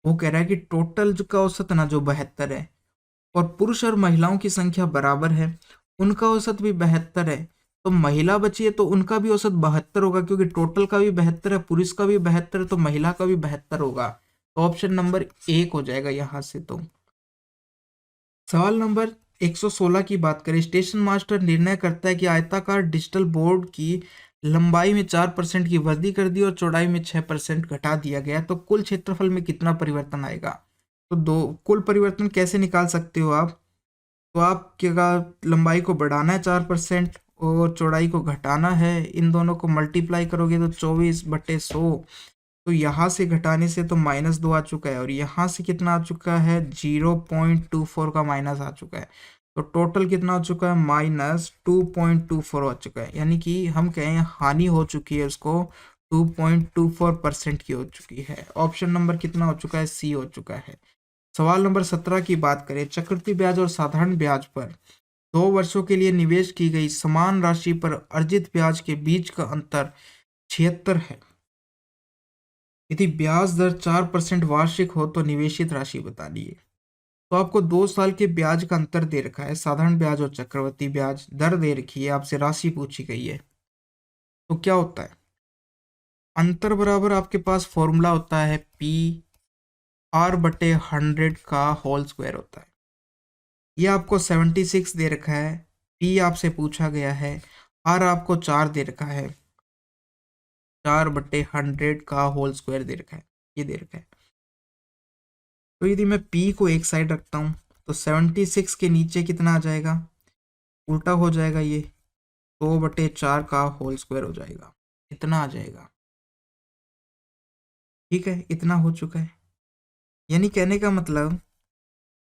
वो कह रहा है कि टोटल जो का औसत ना जो 72 है, और पुरुष और महिलाओं की संख्या बराबर है, उनका औसत भी 72 है। तो महिला बची है तो उनका भी औसत 72 होगा, क्योंकि टोटल का भी 72 है, पुरुष का भी 72 है, तो महिला का भी 72 होगा। तो ऑप्शन नंबर 1 हो जाएगा यहां से। तो सवाल नंबर 116 की बात करें। स्टेशन मास्टर निर्णय करता है कि आयताकार डिजिटल बोर्ड की लंबाई में 4% की वृद्धि कर दी और चौड़ाई में 6% घटा दिया गया, तो कुल क्षेत्रफल में कितना परिवर्तन आएगा। तो दो कुल परिवर्तन कैसे निकाल सकते हो आप, तो आप क्या, लंबाई को बढ़ाना है 4% और चौड़ाई को घटाना है, इन दोनों को मल्टीप्लाई करोगे तो 24/100। तो यहाँ से घटाने से तो -2 आ चुका है, और यहाँ से कितना आ चुका है, 0.24 का माइनस आ चुका है। तो टोटल कितना हो चुका है, -2.24 हो चुका है। यानी कि हम कहें हानि हो चुकी है उसको 2.24% की हो चुकी है। ऑप्शन नंबर कितना हो चुका है, सी हो चुका है। सवाल नंबर 17 की बात करें। चक्रवृद्धि ब्याज और साधारण ब्याज पर 2 वर्षों के लिए निवेश की गई समान राशि पर अर्जित ब्याज के बीच का अंतर 76 है। यदि ब्याज दर 4% वार्षिक हो तो निवेशित राशि बतानी है। तो आपको 2 साल के ब्याज का अंतर दे रखा है, साधारण ब्याज और चक्रवृद्धि ब्याज दर दे रखी है, आपसे राशि पूछी गई है। तो क्या होता है, अंतर बराबर आपके पास फॉर्मूला होता है PR/100 का होल स्क्वायर होता है। ये आपको 76 दे रखा है, P आपसे पूछा गया है, R आपको 4 दे रखा है, 4/100 का होल स्क्वायर दे रखा है, ये दे रखा है। तो यदि मैं P को एक साइड रखता हूँ तो 76 के नीचे कितना आ जाएगा, उल्टा हो जाएगा, ये 2/4 का होल स्क्वायर हो जाएगा, इतना आ जाएगा। ठीक है, इतना हो चुका है। यानी कहने का मतलब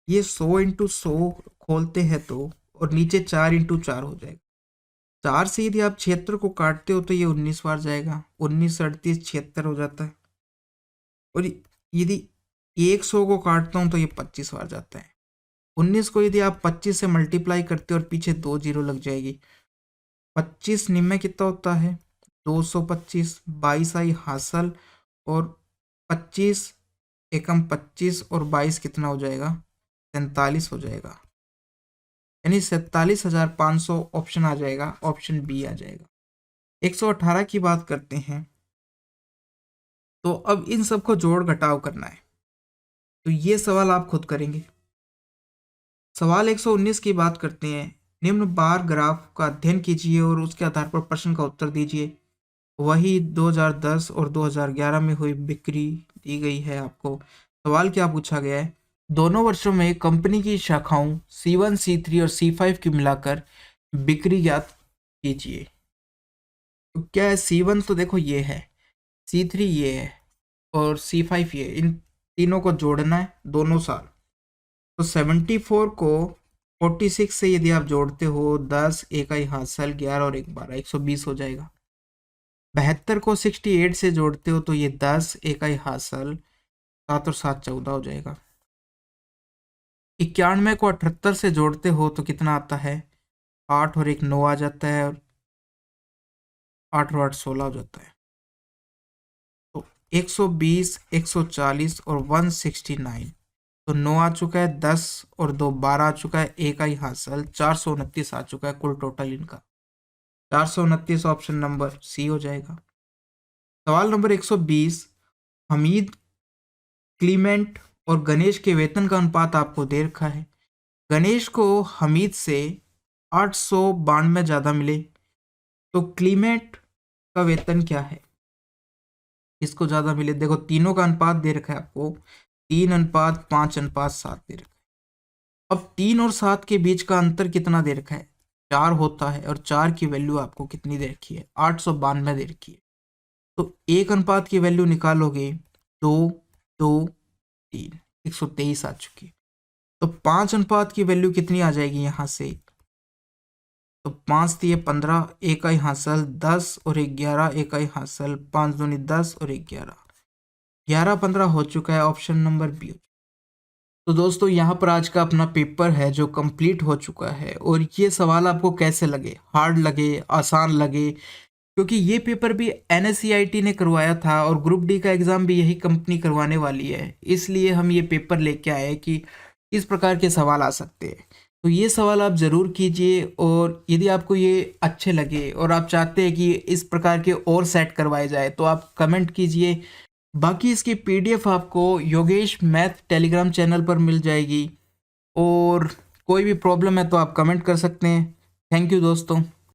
ये 100 इंटू 100 खोलते हैं तो, और नीचे 4 इंटू 4 हो जाएगा। 4 से यदि आप 76 को काटते हो तो ये 19 बार जाएगा, 19 38 76 हो जाता है। और यदि 100 को काटता हूँ तो ये 25 बार जाता है। 19 को यदि आप 25 से मल्टीप्लाई करते हो और पीछे 2 जीरो लग जाएगी, 25 निम्न कितना होता है, 225, 22 आई हासिल, और 25 एकम 25 और 22 कितना हो जाएगा, 43 हो जाएगा। यानी 47,500 ऑप्शन आ जाएगा, ऑप्शन बी आ जाएगा। 118 की बात करते हैं। तो अब इन सबको जोड़ घटाव करना है, तो ये सवाल आप खुद करेंगे। सवाल 119 की बात करते हैं। निम्न बार ग्राफ का अध्ययन कीजिए और उसके आधार पर प्रश्न का उत्तर दीजिए। वही 2010 और 2011 में हुई बिक्री दी गई है आपको। सवाल क्या पूछा गया है, दोनों वर्षों में कंपनी की शाखाओं C1, C3 और C5 की मिलाकर बिक्री ज्ञात कीजिए। तो क्या है, C1 तो देखो ये है, C3 ये है और C5 ये, इन तीनों को जोड़ना है दोनों साल। तो 74 को 46 से यदि आप जोड़ते हो, 10 एक आई हासिल 11 और 1 12, 120 हो जाएगा। 72 को 68 से जोड़ते हो तो ये 10 एक आई हासिल 7 और 7 14 हो जाएगा। 91 को 78 से जोड़ते हो तो कितना आता है, 8 और 1 9 आ जाता है, और 8 और 8 16 हो जाता है। तो 120, 140 और 169, तो 9 आ चुका है, 10 और 2 12 आ चुका है, एक आई हासिल 429 आ चुका है कुल टोटल इनका। 429 ऑप्शन नंबर सी हो जाएगा। सवाल नंबर 120, हमीद, क्लीमेंट और गणेश के वेतन का अनुपात आपको दे रखा है। गणेश को हमीद से 892 ज़्यादा मिले, तो क्लीमेंट का वेतन क्या है, इसको ज़्यादा मिले। देखो तीनों का अनुपात दे रखा है आपको, 3:5:7 दे रखा है। अब 3 और 7 के बीच का अंतर कितना दे रखा है, 4 होता है, और 4 की वैल्यू आपको कितनी दे रखी है, 892 दे रखी है। तो एक अनुपात की वैल्यू निकालोगे, 2 2 3, 123 आ चुकी है। तो 5 अनुपात की वैल्यू कितनी आ जाएगी यहाँ से, तो 5 दिए 15, एक आई हासिल 10 और 1 11, एक आई हासिल 5 दूनी 10 और 1 11, 11 15 हो चुका है, ऑप्शन नंबर बी। तो दोस्तों यहाँ पर आज का अपना पेपर है जो कंप्लीट हो चुका है। और ये सवाल आपको कैसे लगे, हार्ड लगे, आसान लगे, क्योंकि ये पेपर भी NSCIT ने करवाया था और ग्रुप डी का एग्ज़ाम भी यही कंपनी करवाने वाली है, इसलिए हम ये पेपर लेके आए कि इस प्रकार के सवाल आ सकते हैं। तो ये सवाल आप ज़रूर कीजिए, और यदि आपको ये अच्छे लगे और आप चाहते हैं कि इस प्रकार के और सेट करवाए जाए तो आप कमेंट कीजिए। बाकी इसकी PDF आपको योगेश मैथ टेलीग्राम चैनल पर मिल जाएगी, और कोई भी प्रॉब्लम है तो आप कमेंट कर सकते हैं। थैंक यू दोस्तों।